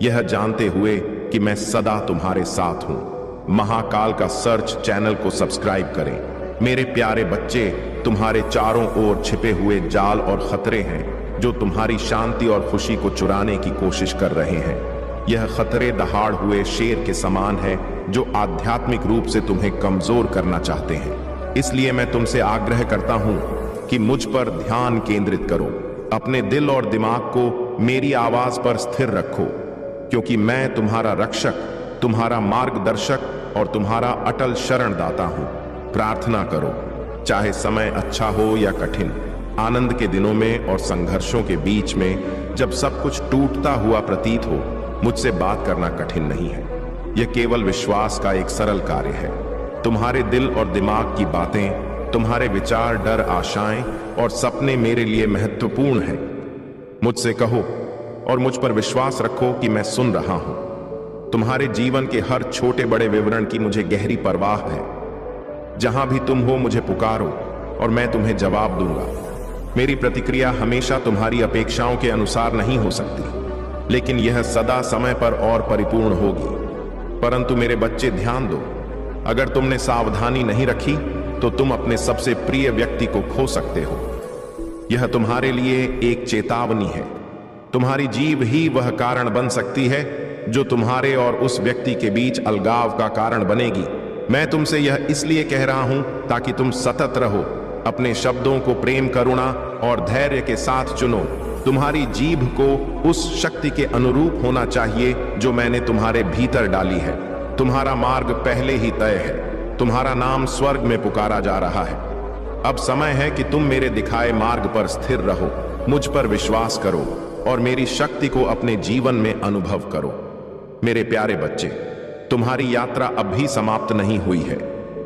Speaker 2: यह जानते हुए कि मैं सदा तुम्हारे साथ हूं। महाकाल का सर्च चैनल को सब्सक्राइब करें। मेरे प्यारे बच्चे, तुम्हारे चारों ओर छिपे हुए जाल और खतरे हैं जो तुम्हारी शांति और खुशी को चुराने की कोशिश कर रहे हैं। यह खतरे दहाड़ हुए शेर के समान है जो आध्यात्मिक रूप से तुम्हें कमजोर करना चाहते हैं। इसलिए मैं तुमसे आग्रह करता हूं कि मुझ पर ध्यान केंद्रित करो। अपने दिल और दिमाग को मेरी आवाज पर स्थिर रखो, क्योंकि मैं तुम्हारा रक्षक, तुम्हारा मार्गदर्शक और तुम्हारा अटल शरणदाता हूं। प्रार्थना करो, चाहे समय अच्छा हो या कठिन। आनंद के दिनों में और संघर्षों के बीच में जब सब कुछ टूटता हुआ प्रतीत हो, मुझसे बात करना कठिन नहीं है। यह केवल विश्वास का एक सरल कार्य है। तुम्हारे दिल और दिमाग की बातें, तुम्हारे विचार, डर, आशाएं और सपने मेरे लिए महत्वपूर्ण हैं। मुझसे कहो और मुझ पर विश्वास रखो कि मैं सुन रहा हूं। तुम्हारे जीवन के हर छोटे बड़े विवरण की मुझे गहरी परवाह है। जहां भी तुम हो, मुझे पुकारो और मैं तुम्हें जवाब दूंगा। मेरी प्रतिक्रिया हमेशा तुम्हारी अपेक्षाओं के अनुसार नहीं हो सकती, लेकिन यह सदा समय पर और परिपूर्ण होगी। परंतु मेरे बच्चे, ध्यान दो, अगर तुमने सावधानी नहीं रखी तो तुम अपने सबसे प्रिय व्यक्ति को खो सकते हो। यह तुम्हारे लिए एक चेतावनी है। तुम्हारी जीव ही वह कारण बन सकती है जो तुम्हारे और उस व्यक्ति के बीच अलगाव का कारण बनेगी। मैं तुमसे यह इसलिए कह रहा हूं ताकि तुम सतत रहो। अपने शब्दों को प्रेम, करुणा और धैर्य के साथ चुनो। तुम्हारी जीभ को उस शक्ति के अनुरूप होना चाहिए जो मैंने तुम्हारे भीतर डाली है। तुम्हारा मार्ग पहले ही तय है। तुम्हारा नाम स्वर्ग में पुकारा जा रहा है। अब समय है कि तुम मेरे दिखाए मार्ग पर स्थिर रहो, मुझ पर विश्वास करो और मेरी शक्ति को अपने जीवन में अनुभव करो। मेरे प्यारे बच्चे, तुम्हारी यात्रा अब भी समाप्त नहीं हुई है।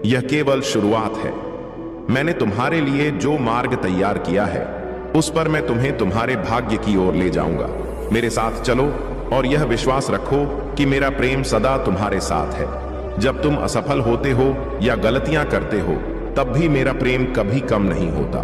Speaker 2: यह केवल शुरुआत है। मैंने तुम्हारे लिए जो मार्ग तैयार किया है, उस पर मैं तुम्हें तुम्हारे भाग्य की ओर ले जाऊंगा। मेरे साथ चलो और यह विश्वास रखो कि मेरा प्रेम सदा तुम्हारे साथ है। जब तुम असफल होते हो या गलतियां करते हो, तब भी मेरा प्रेम कभी कम नहीं होता।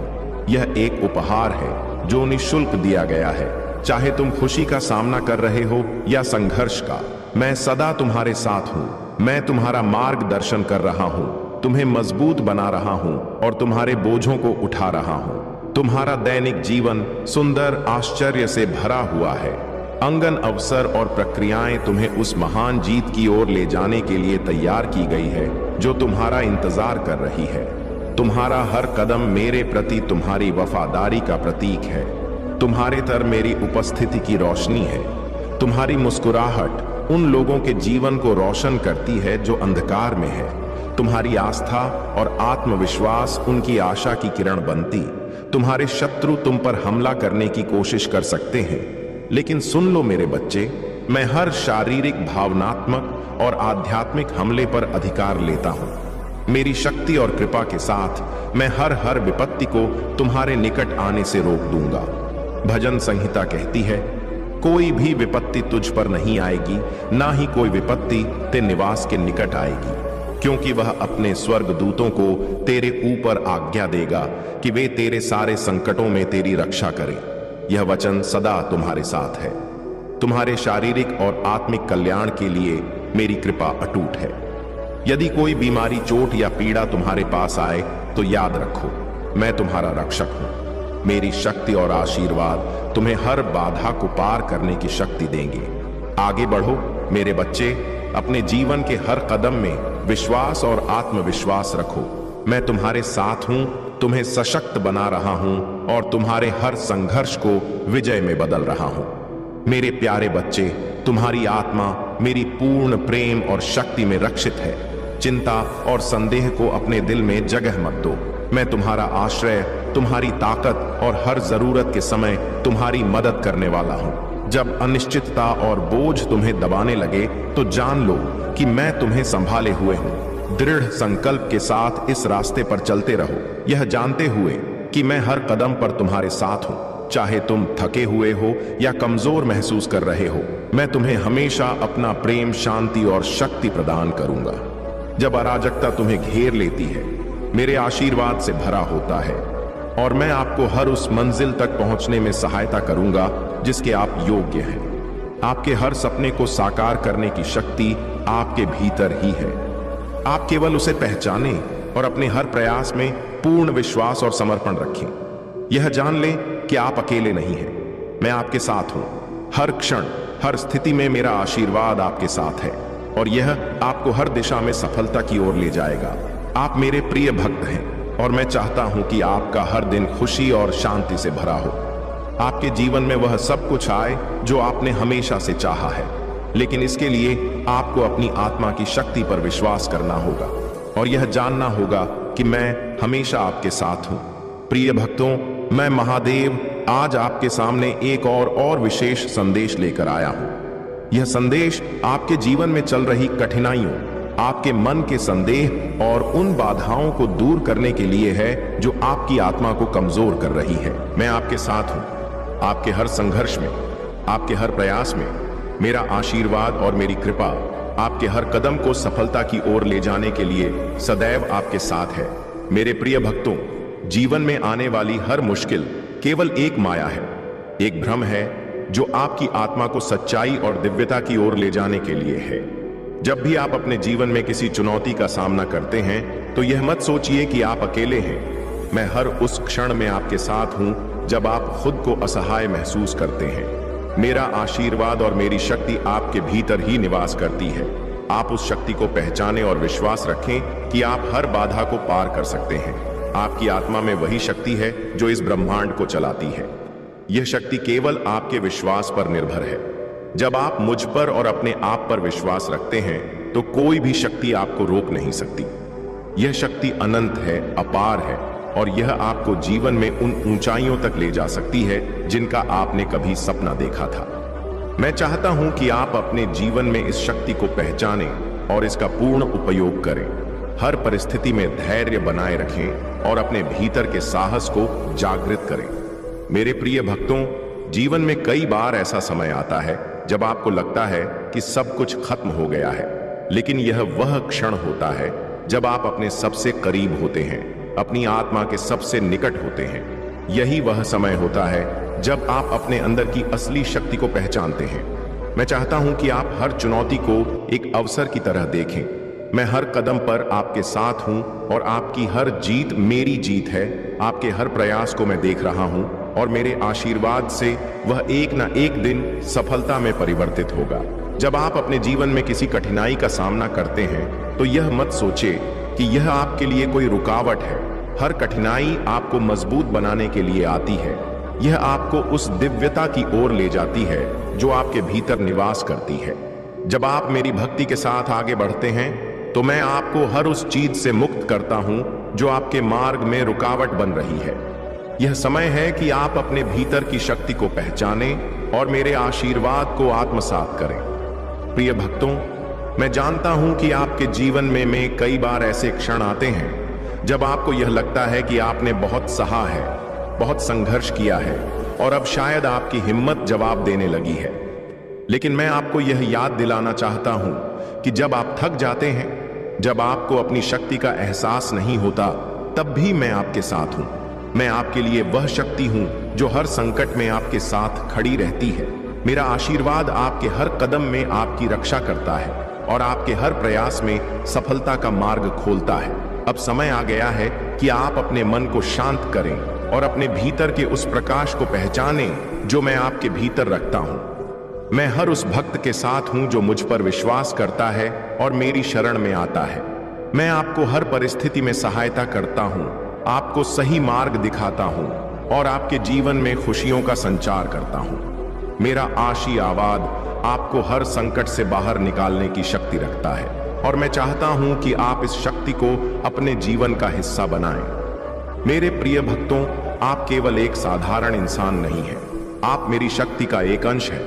Speaker 2: यह एक उपहार है जो निःशुल्क दिया गया है। चाहे तुम खुशी का सामना कर रहे हो या संघर्ष का, मैं सदा तुम्हारे साथ हूं। मैं तुम्हारा मार्गदर्शन कर रहा हूं, तुम्हें मजबूत बना रहा हूं और तुम्हारे बोझों को उठा रहा हूं। तुम्हारा दैनिक जीवन सुंदर आश्चर्य से भरा हुआ है। अंगन अवसर और प्रक्रियाएं तुम्हें उस महान जीत की ओर ले जाने के लिए तैयार की गई है जो तुम्हारा इंतजार कर रही है। तुम्हारा हर कदम मेरे प्रति तुम्हारी वफादारी का प्रतीक है। तुम्हारे तर मेरी उपस्थिति की रोशनी है। तुम्हारी मुस्कुराहट उन लोगों के जीवन को रोशन करती है जो अंधकार में है। तुम्हारी आस्था और आत्मविश्वास उनकी आशा की किरण बनती। तुम्हारे शत्रु तुम पर हमला करने की कोशिश कर सकते हैं, लेकिन सुन लो मेरे बच्चे, मैं हर शारीरिक, भावनात्मक और आध्यात्मिक हमले पर अधिकार लेता हूं। मेरी शक्ति और कृपा के साथ मैं हर विपत्ति को तुम्हारे निकट आने से रोक दूंगा। भजन संहिता कहती है, कोई भी विपत्ति तुझ पर नहीं आएगी, ना ही कोई विपत्ति ते निवास के निकट आएगी, क्योंकि वह अपने स्वर्ग दूतों को तेरे ऊपर आज्ञा देगा कि वे तेरे सारे संकटों में तेरी रक्षा करें। यह वचन सदा तुम्हारे साथ है। तुम्हारे शारीरिक और आत्मिक कल्याण के लिए मेरी कृपा अटूट है। यदि कोई बीमारी, चोट या पीड़ा तुम्हारे पास आए तो याद रखो, मैं तुम्हारा रक्षक हूं। मेरी शक्ति और आशीर्वाद तुम्हें हर बाधा को पार करने की शक्ति देंगे। आगे बढ़ो मेरे बच्चे, अपने जीवन के हर कदम में विश्वास और आत्मविश्वास रखो। मैं तुम्हारे साथ हूं, तुम्हें सशक्त बना रहा हूं और तुम्हारे हर संघर्ष को विजय में बदल रहा हूं। मेरे प्यारे बच्चे, तुम्हारी आत्मा मेरी पूर्ण प्रेम और शक्ति में रक्षित है। चिंता और संदेह को अपने दिल में जगह मत दो। मैं तुम्हारा आश्रय, तुम्हारी ताकत और हर जरूरत के समय तुम्हारी मदद करने वाला हूं। जब अनिश्चितता और बोझ तुम्हें दबाने लगे तो जान लो कि मैं तुम्हें संभाले हुए हूं। दृढ़ संकल्प के साथ इस रास्ते पर चलते रहो, यह जानते हुए कि मैं हर कदम पर तुम्हारे साथ हूं। चाहे तुम थके हुए हो या कमजोर महसूस कर रहे हो, मैं तुम्हें हमेशा अपना प्रेम, शांति और शक्ति प्रदान करूंगा। जब अराजकता तुम्हें घेर लेती है, मेरे आशीर्वाद से भरा होता है और मैं आपको हर उस मंजिल तक पहुंचने में सहायता करूंगा जिसके आप योग्य हैं। आपके हर सपने को साकार करने की शक्ति आपके भीतर ही है। आप केवल उसे पहचानें और अपने हर प्रयास में पूर्ण विश्वास और समर्पण रखें। यह जान लें कि आप अकेले नहीं हैं, मैं आपके साथ हूं। हर क्षण, हर स्थिति में मेरा आशीर्वाद आपके साथ है और यह आपको हर दिशा में सफलता की ओर ले जाएगा। आप मेरे प्रिय भक्त हैं और मैं चाहता हूं कि आपका हर दिन खुशी और शांति से भरा हो। आपके जीवन में वह सब कुछ आए जो आपने हमेशा से चाहा है, लेकिन इसके लिए आपको अपनी आत्मा की शक्ति पर विश्वास करना होगा और यह जानना होगा कि मैं हमेशा आपके साथ हूं। प्रिय भक्तों, मैं महादेव आज आपके सामने एक और विशेष संदेश लेकर आया हूं। यह संदेश आपके जीवन में चल रही कठिनाइयों, आपके मन के संदेह और उन बाधाओं को दूर करने के लिए है जो आपकी आत्मा को कमजोर कर रही है। मैं आपके साथ हूं, आपके हर संघर्ष में, आपके हर प्रयास में। मेरा आशीर्वाद और मेरी कृपा आपके हर कदम को सफलता की ओर ले जाने के लिए सदैव आपके साथ है। मेरे प्रिय भक्तों, जीवन में आने वाली हर मुश्किल केवल एक माया है, एक भ्रम है जो आपकी आत्मा को सच्चाई और दिव्यता की ओर ले जाने के लिए है। जब भी आप अपने जीवन में किसी चुनौती का सामना करते हैं तो यह मत सोचिए कि आप अकेले हैं। मैं हर उस क्षण में आपके साथ हूं जब आप खुद को असहाय महसूस करते हैं। मेरा आशीर्वाद और मेरी शक्ति आपके भीतर ही निवास करती है। आप उस शक्ति को पहचानें और विश्वास रखें कि आप हर बाधा को पार कर सकते हैं। आपकी आत्मा में वही शक्ति है जो इस ब्रह्मांड को चलाती है। यह शक्ति केवल आपके विश्वास पर निर्भर है। जब आप मुझ पर और अपने आप पर विश्वास रखते हैं तो कोई भी शक्ति आपको रोक नहीं सकती। यह शक्ति अनंत है, अपार है और यह आपको जीवन में उन ऊंचाइयों तक ले जा सकती है जिनका आपने कभी सपना देखा था। मैं चाहता हूं कि आप अपने जीवन में इस शक्ति को पहचानें और इसका पूर्ण उपयोग करें। हर परिस्थिति में धैर्य बनाए रखें और अपने भीतर के साहस को जागृत करें। मेरे प्रिय भक्तों, जीवन में कई बार ऐसा समय आता है जब आपको लगता है कि सब कुछ खत्म हो गया है, लेकिन यह वह क्षण होता है जब आप अपने सबसे करीब होते हैं, अपनी आत्मा के सबसे निकट होते हैं। यही वह समय होता है जब आप अपने अंदर की असली शक्ति को पहचानते हैं। मैं चाहता हूं कि आप हर चुनौती को एक अवसर की तरह देखें। मैं हर कदम पर आपके साथ हूं और आपकी हर जीत मेरी जीत है। आपके हर प्रयास को मैं देख रहा हूं और मेरे आशीर्वाद से वह एक ना एक दिन सफलता में परिवर्तित होगा। जब आप अपने जीवन में किसी कठिनाई का सामना करते हैं तो यह मत सोचे कि यह आपके लिए कोई रुकावट है। हर कठिनाई आपको मजबूत बनाने के लिए आती है। यह आपको उस दिव्यता की ओर ले जाती है जो आपके भीतर निवास करती है। जब आप मेरी भक्ति के साथ आगे बढ़ते हैं तो मैं आपको हर उस चीज से मुक्त करता हूं जो आपके मार्ग में रुकावट बन रही है। यह समय है कि आप अपने भीतर की शक्ति को पहचानें और मेरे आशीर्वाद को आत्मसात करें। प्रिय भक्तों, मैं जानता हूं कि आपके जीवन में कई बार ऐसे क्षण आते हैं जब आपको यह लगता है कि आपने बहुत सहा है, बहुत संघर्ष किया है और अब शायद आपकी हिम्मत जवाब देने लगी है। लेकिन मैं आपको यह याद दिलाना चाहता हूं कि जब आप थक जाते हैं, जब आपको अपनी शक्ति का एहसास नहीं होता, तब भी मैं आपके साथ हूं। मैं आपके लिए वह शक्ति हूं जो हर संकट में आपके साथ खड़ी रहती है। मेरा आशीर्वाद आपके हर कदम में आपकी रक्षा करता है और आपके हर प्रयास में सफलता का मार्ग खोलता है। अब समय आ गया है कि आप अपने मन को शांत करें और अपने भीतर के उस प्रकाश को पहचानें जो मैं आपके भीतर रखता हूं। मैं हर उस भक्त के साथ हूं जो मुझ पर विश्वास करता है और मेरी शरण में आता है। मैं आपको हर परिस्थिति में सहायता करता हूं, आपको सही मार्ग दिखाता हूं और आपके जीवन में खुशियों का संचार करता हूं। मेरा आशीर्वाद आपको हर संकट से बाहर निकालने की शक्ति रखता है और मैं चाहता हूं कि आप इस शक्ति को अपने जीवन का हिस्सा बनाएं। मेरे प्रिय भक्तों, आप केवल एक साधारण इंसान नहीं हैं, आप मेरी शक्ति का एक अंश हैं।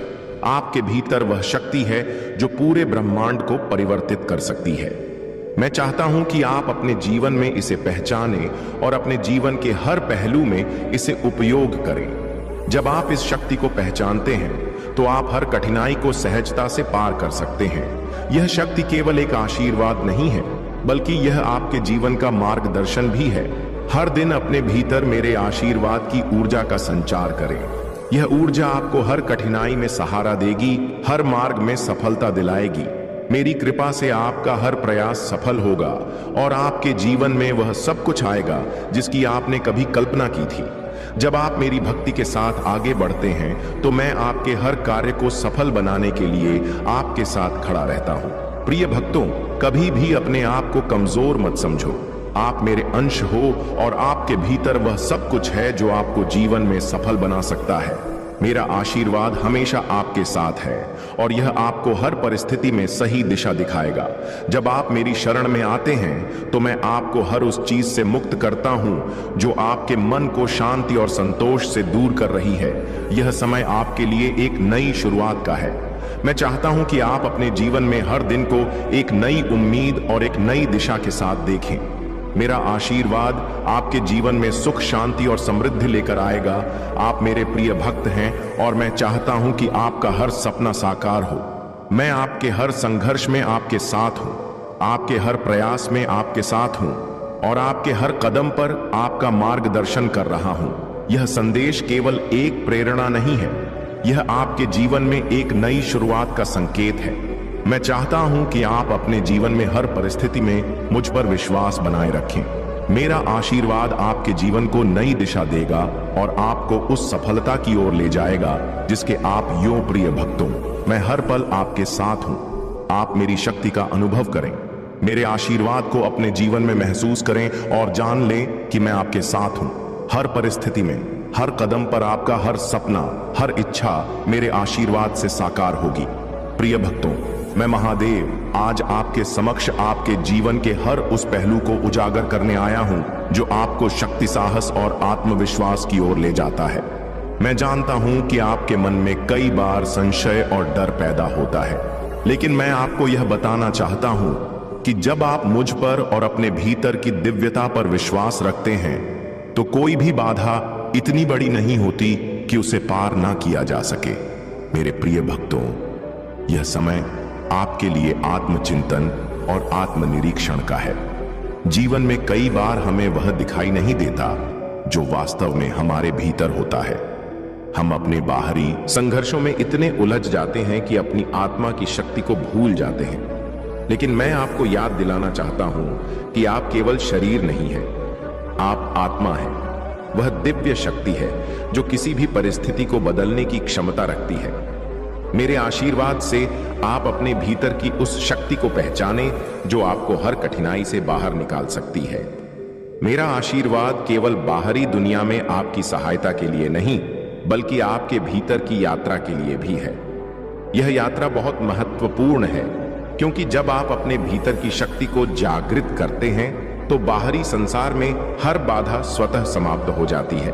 Speaker 2: आपके भीतर वह शक्ति है जो पूरे ब्रह्मांड को परिवर्तित कर सकती है। मैं चाहता हूं कि आप अपने जीवन में इसे पहचानें और अपने जीवन के हर पहलू में इसे उपयोग करें। जब आप इस शक्ति को पहचानते हैं तो आप हर कठिनाई को सहजता से पार कर सकते हैं। यह शक्ति केवल एक आशीर्वाद नहीं है, बल्कि यह आपके जीवन का मार्गदर्शन भी है। हर दिन अपने भीतर मेरे आशीर्वाद की ऊर्जा का संचार करें। यह ऊर्जा आपको हर कठिनाई में सहारा देगी, हर मार्ग में सफलता दिलाएगी। मेरी कृपा से आपका हर प्रयास सफल होगा और आपके जीवन में वह सब कुछ आएगा जिसकी आपने कभी कल्पना की थी। जब आप मेरी भक्ति के साथ आगे बढ़ते हैं तो मैं आपके हर कार्य को सफल बनाने के लिए आपके साथ खड़ा रहता हूं। प्रिय भक्तों, कभी भी अपने आप को कमजोर मत समझो। आप मेरे अंश हो और आपके भीतर वह सब कुछ है जो आपको जीवन में सफल बना सकता है। मेरा आशीर्वाद हमेशा आपके साथ है और यह आपको हर परिस्थिति में सही दिशा दिखाएगा। जब आप मेरी शरण में आते हैं तो मैं आपको हर उस चीज से मुक्त करता हूं जो आपके मन को शांति और संतोष से दूर कर रही है। यह समय आपके लिए एक नई शुरुआत का है। मैं चाहता हूं कि आप अपने जीवन में हर दिन को एक नई उम्मीद और एक नई दिशा के साथ देखें। मेरा आशीर्वाद आपके जीवन में सुख, शांति और समृद्धि लेकर आएगा। आप मेरे प्रिय भक्त हैं और मैं चाहता हूं कि आपका हर सपना साकार हो। मैं आपके हर संघर्ष में आपके साथ हूं, आपके हर प्रयास में आपके साथ हूं और आपके हर कदम पर आपका मार्गदर्शन कर रहा हूं। यह संदेश केवल एक प्रेरणा नहीं है, यह आपके जीवन में एक नई शुरुआत का संकेत है। मैं चाहता हूं कि आप अपने जीवन में हर परिस्थिति में मुझ पर विश्वास बनाए रखें। मेरा आशीर्वाद आपके जीवन को नई दिशा देगा और आपको उस सफलता की ओर ले जाएगा जिसके आप यों प्रिय भक्तों। मैं हर पल आपके साथ हूं। आप मेरी शक्ति का अनुभव करें, मेरे आशीर्वाद को अपने जीवन में महसूस करें और जान लें कि मैं आपके साथ हूं। हर परिस्थिति में, हर कदम पर आपका हर सपना, हर इच्छा मेरे आशीर्वाद से साकार होगी। प्रिय भक्तों, मैं महादेव आज आपके समक्ष आपके जीवन के हर उस पहलू को उजागर करने आया हूं जो आपको शक्ति, साहस और आत्मविश्वास की ओर ले जाता है। मैं जानता हूं कि आपके मन में कई बार संशय और डर पैदा होता है, लेकिन मैं आपको यह बताना चाहता हूं कि जब आप मुझ पर और अपने भीतर की दिव्यता पर विश्वास रखते हैं तो कोई भी बाधा इतनी बड़ी नहीं होती कि उसे पार ना किया जा सके। मेरे प्रिय भक्तों, यह समय आपके लिए आत्मचिंतन और आत्मनिरीक्षण का है। जीवन में कई बार हमें वह दिखाई नहीं देता जो वास्तव में हमारे भीतर होता है। हम अपने बाहरी संघर्षों में इतने उलझ जाते हैं कि अपनी आत्मा की शक्ति को भूल जाते हैं। लेकिन मैं आपको याद दिलाना चाहता हूं कि आप केवल शरीर नहीं हैं, आप आत्मा हैं। वह दिव्य शक्ति है जो किसी भी परिस्थिति को बदलने की क्षमता रखती है। मेरे आशीर्वाद से आप अपने भीतर की उस शक्ति को पहचानें जो आपको हर कठिनाई से बाहर निकाल सकती है। मेरा आशीर्वाद केवल बाहरी दुनिया में आपकी सहायता के लिए नहीं, बल्कि आपके भीतर की यात्रा के लिए भी है। यह यात्रा बहुत महत्वपूर्ण है क्योंकि जब आप अपने भीतर की शक्ति को जागृत करते हैं तो बाहरी संसार में हर बाधा स्वतः समाप्त हो जाती है।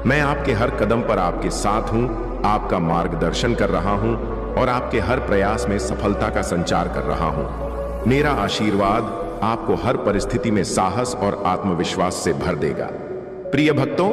Speaker 2: मैं आपके हर कदम पर आपके साथ हूं, आपका मार्गदर्शन कर रहा हूं और आपके हर प्रयास में सफलता का संचार कर रहा हूं। मेरा आशीर्वाद आपको हर परिस्थिति में साहस और आत्मविश्वास से भर देगा। प्रिय भक्तों,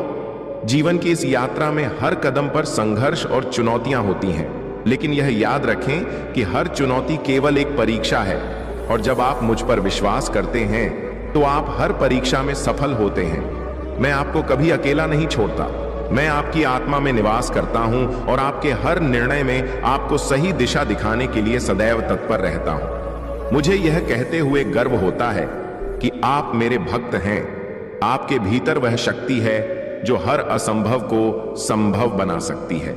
Speaker 2: जीवन की इस यात्रा में हर कदम पर संघर्ष और चुनौतियां होती हैं, लेकिन यह याद रखें कि हर चुनौती केवल एक परीक्षा है, और जब आप मुझ पर विश्वास करते हैं तो आप हर परीक्षा में सफल होते हैं। मैं आपको कभी अकेला नहीं छोड़ता। मैं आपकी आत्मा में निवास करता हूं और आपके हर निर्णय में आपको सही दिशा दिखाने के लिए सदैव तत्पर रहता हूं। मुझे यह कहते हुए गर्व होता है कि आप मेरे भक्त हैं। आपके भीतर वह शक्ति है जो हर असंभव को संभव बना सकती है।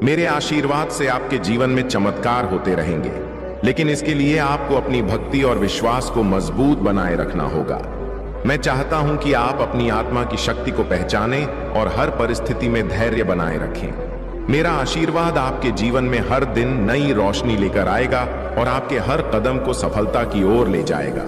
Speaker 2: मेरे आशीर्वाद से आपके जीवन में चमत्कार होते रहेंगे, लेकिन इसके लिए आपको अपनी भक्ति और विश्वास को मजबूत बनाए रखना होगा। मैं चाहता हूं कि आप अपनी आत्मा की शक्ति को पहचानें और हर परिस्थिति में धैर्य बनाए रखें। मेरा आशीर्वाद आपके जीवन में हर दिन नई रोशनी लेकर आएगा और आपके हर कदम को सफलता की ओर ले जाएगा।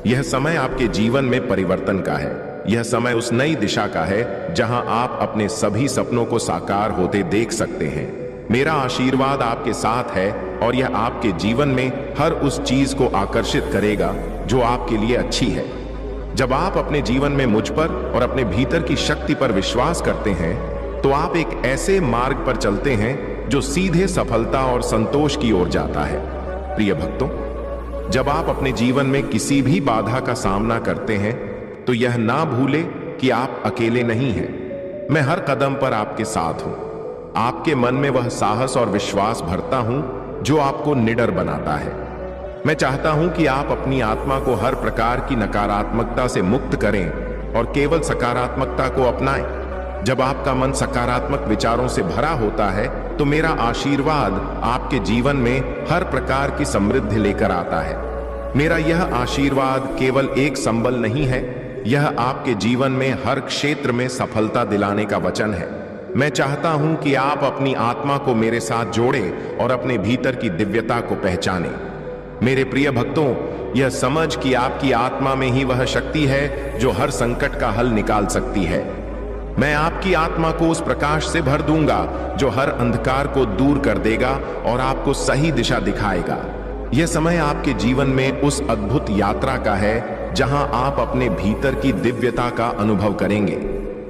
Speaker 2: यह समय आपके जीवन में परिवर्तन का है। यह समय उस नई दिशा का है जहां आप अपने सभी सपनों को साकार होते देख सकते हैं। मेरा आशीर्वाद आपके साथ है और यह आपके जीवन में हर उस चीज को आकर्षित करेगा जो आपके लिए अच्छी है। जब आप अपने जीवन में मुझ पर और अपने भीतर की शक्ति पर विश्वास करते हैं तो आप एक ऐसे मार्ग पर चलते हैं जो सीधे सफलता और संतोष की ओर जाता है। प्रिय भक्तों, जब आप अपने जीवन में किसी भी बाधा का सामना करते हैं तो यह ना भूले कि आप अकेले नहीं हैं। मैं हर कदम पर आपके साथ हूं। आपके मन में वह साहस और विश्वास भरता हूं जो आपको निडर बनाता है। मैं चाहता हूं कि आप अपनी आत्मा को हर प्रकार की नकारात्मकता से मुक्त करें और केवल सकारात्मकता को अपनाएं। जब आपका मन सकारात्मक विचारों से भरा होता है तो मेरा आशीर्वाद आपके जीवन में हर प्रकार की समृद्धि लेकर आता है। मेरा यह आशीर्वाद केवल एक संबल नहीं है, यह आपके जीवन में हर क्षेत्र में सफलता दिलाने का वचन है। मैं चाहता हूं कि आप अपनी आत्मा को मेरे साथ जोड़ें और अपने भीतर की दिव्यता को पहचानें। मेरे प्रिय भक्तों, यह समझ कि आपकी आत्मा में ही वह शक्ति है जो हर संकट का हल निकाल सकती है। मैं आपकी आत्मा को उस प्रकाश से भर दूंगा जो हर अंधकार को दूर कर देगा और आपको सही दिशा दिखाएगा। यह समय आपके जीवन में उस अद्भुत यात्रा का है जहां आप अपने भीतर की दिव्यता का अनुभव करेंगे।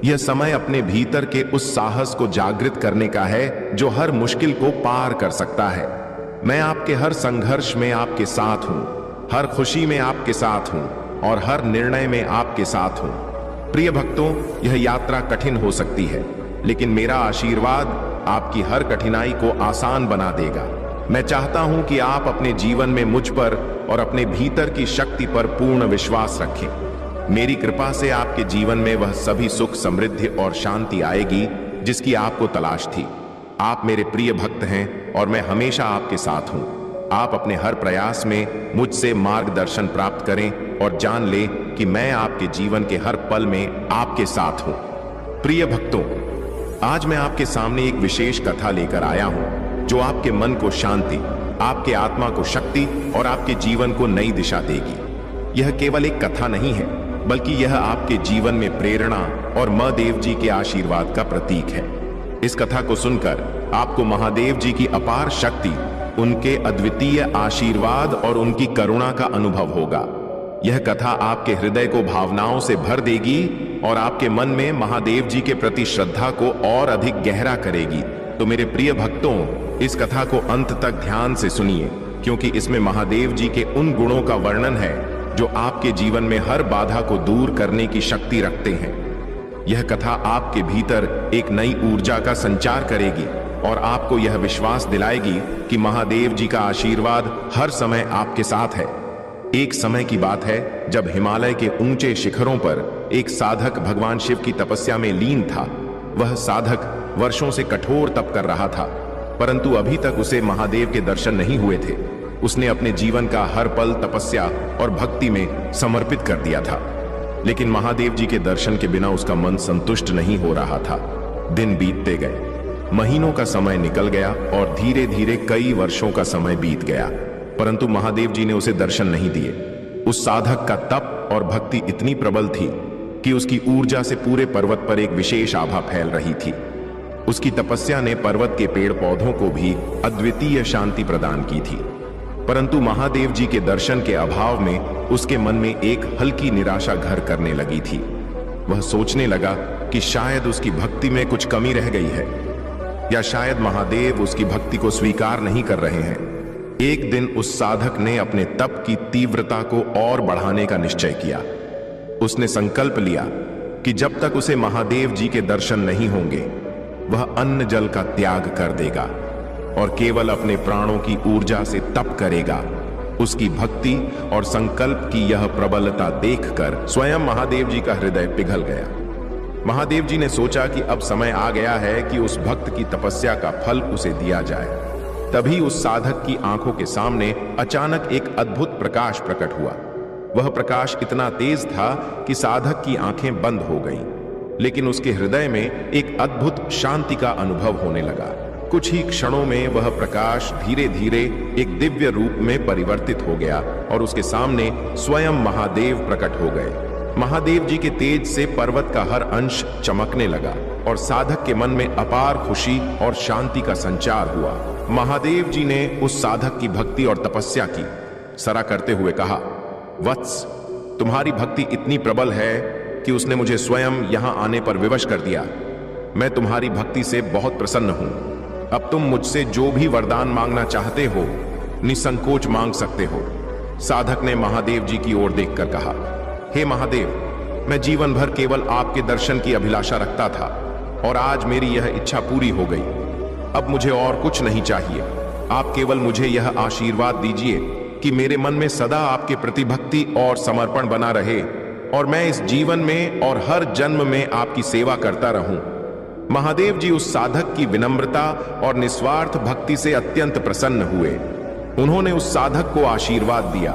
Speaker 2: यह समय अपने भीतर के उस साहस को जागृत करने का है जो हर मुश्किल को पार कर सकता है। मैं आपके हर संघर्ष में आपके साथ हूं, हर खुशी में आपके साथ हूं और हर निर्णय में आपके साथ हूं। प्रिय भक्तों, यह यात्रा कठिन हो सकती है, लेकिन मेरा आशीर्वाद आपकी हर कठिनाई को आसान बना देगा। मैं चाहता हूं कि आप अपने जीवन में मुझ पर और अपने भीतर की शक्ति पर पूर्ण विश्वास रखें। मेरी कृपा से आपके जीवन में वह सभी सुख, समृद्धि और शांति आएगी जिसकी आपको तलाश थी। आप मेरे प्रिय भक्त हैं और मैं हमेशा आपके साथ हूं। आप अपने हर प्रयास में मुझसे मार्गदर्शन प्राप्त करें और जान लें कि मैं आपके जीवन के हर पल में आपके साथ हूं। प्रिय भक्तों, आज मैं आपके सामने एक विशेष कथा लेकर आया हूं जो आपके मन को शांति, आपके आत्मा को शक्ति और आपके जीवन को नई दिशा देगी। यह केवल एक कथा नहीं है, बल्कि यह आपके जीवन में प्रेरणा और महादेव जी के आशीर्वाद का प्रतीक है। इस कथा को सुनकर आपको महादेव जी की अपार शक्ति, उनके अद्वितीय आशीर्वाद और उनकी करुणा का अनुभव होगा। यह कथा आपके हृदय को भावनाओं से भर देगी और आपके मन में महादेव जी के प्रति श्रद्धा को और अधिक गहरा करेगी। तो मेरे प्रिय भक्तों, इस कथा को अंत तक ध्यान से सुनिए, क्योंकि इसमें महादेव जी के उन गुणों का वर्णन है जो आपके जीवन में हर बाधा को दूर करने की शक्ति रखते हैं। यह कथा आपके भीतर एक नई ऊर्जा का संचार करेगी और आपको यह विश्वास दिलाएगी कि महादेव जी का आशीर्वाद हर समय आपके साथ है। एक समय की बात है जब हिमालय के ऊंचे शिखरों पर एक साधक भगवान शिव की तपस्या में लीन था। वह साधक वर्षों से कठोर तप कर रहा था, परंतु अभी तक उसे महादेव के दर्शन नहीं हुए थे। उसने अपने जीवन का हर पल तपस्या और भक्ति में समर्पित कर दिया था, लेकिन महादेव जी के दर्शन के बिना उसका मन संतुष्ट नहीं हो रहा था। दिन बीतते गए, महीनों का समय निकल गया और धीरे धीरे कई वर्षों का समय बीत गया, परंतु महादेव जी ने उसे दर्शन नहीं दिए। उस साधक का तप और भक्ति इतनी प्रबल थी कि उसकी ऊर्जा से पूरे पर्वत पर एक विशेष आभा फैल रही थी। उसकी तपस्या ने पर्वत के पेड़ पौधों को भी अद्वितीय शांति प्रदान की थी, परंतु महादेव जी के दर्शन के अभाव में उसके मन में एक हल्की निराशा घर करने लगी थी। वह सोचने लगा कि शायद उसकी भक्ति में कुछ कमी रह गई है, या शायद महादेव उसकी भक्ति को स्वीकार नहीं कर रहे हैं। एक दिन उस साधक ने अपने तप की तीव्रता को और बढ़ाने का निश्चय किया। उसने संकल्प लिया कि जब तक उसे महादेव जी के दर्शन नहीं होंगे, वह अन्न जल का त्याग कर देगा और केवल अपने प्राणों की ऊर्जा से तप करेगा। उसकी भक्ति और संकल्प की यह प्रबलता देखकर स्वयं महादेव जी का हृदय पिघल गया। महादेव जी ने सोचा कि अब समय आ गया है कि उस भक्त की तपस्या का फल उसे दिया जाए। तभी उस साधक की आंखों के सामने अचानक एक अद्भुत प्रकाश प्रकट हुआ। वह प्रकाश इतना तेज था कि साधक की आंखें बंद हो गईं, लेकिन उसके हृदय में एक अद्भुत शांति का अनुभव होने लगा। कुछ ही क्षणों में वह प्रकाश धीरे धीरे एक दिव्य रूप में परिवर्तित हो गया और उसके सामने स्वयं महादेव प्रकट हो गए। महादेव जी के तेज से पर्वत का हर अंश चमकने लगा और साधक के मन में अपार खुशी और शांति का संचार हुआ। महादेव जी ने उस साधक की भक्ति और तपस्या की सराहना करते हुए कहा, वत्स, तुम्हारी भक्ति इतनी प्रबल है कि उसने मुझे स्वयं यहां आने पर विवश कर दिया। मैं तुम्हारी भक्ति से बहुत प्रसन्न हूं। अब तुम मुझसे जो भी वरदान मांगना चाहते हो, निसंकोच मांग सकते हो। साधक ने महादेव जी की ओर देखकर कहा, हे महादेव, मैं जीवन भर केवल आपके दर्शन की अभिलाषा रखता था और आज मेरी यह इच्छा पूरी हो गई। अब मुझे और कुछ नहीं चाहिए। आप केवल मुझे यह आशीर्वाद दीजिए कि मेरे मन में सदा आपके प्रति भक्ति और समर्पण बना रहे और मैं इस जीवन में और हर जन्म में आपकी सेवा करता रहूं। महादेव जी उस साधक की विनम्रता और निस्वार्थ भक्ति से अत्यंत प्रसन्न हुए। उन्होंने उस साधक को आशीर्वाद दिया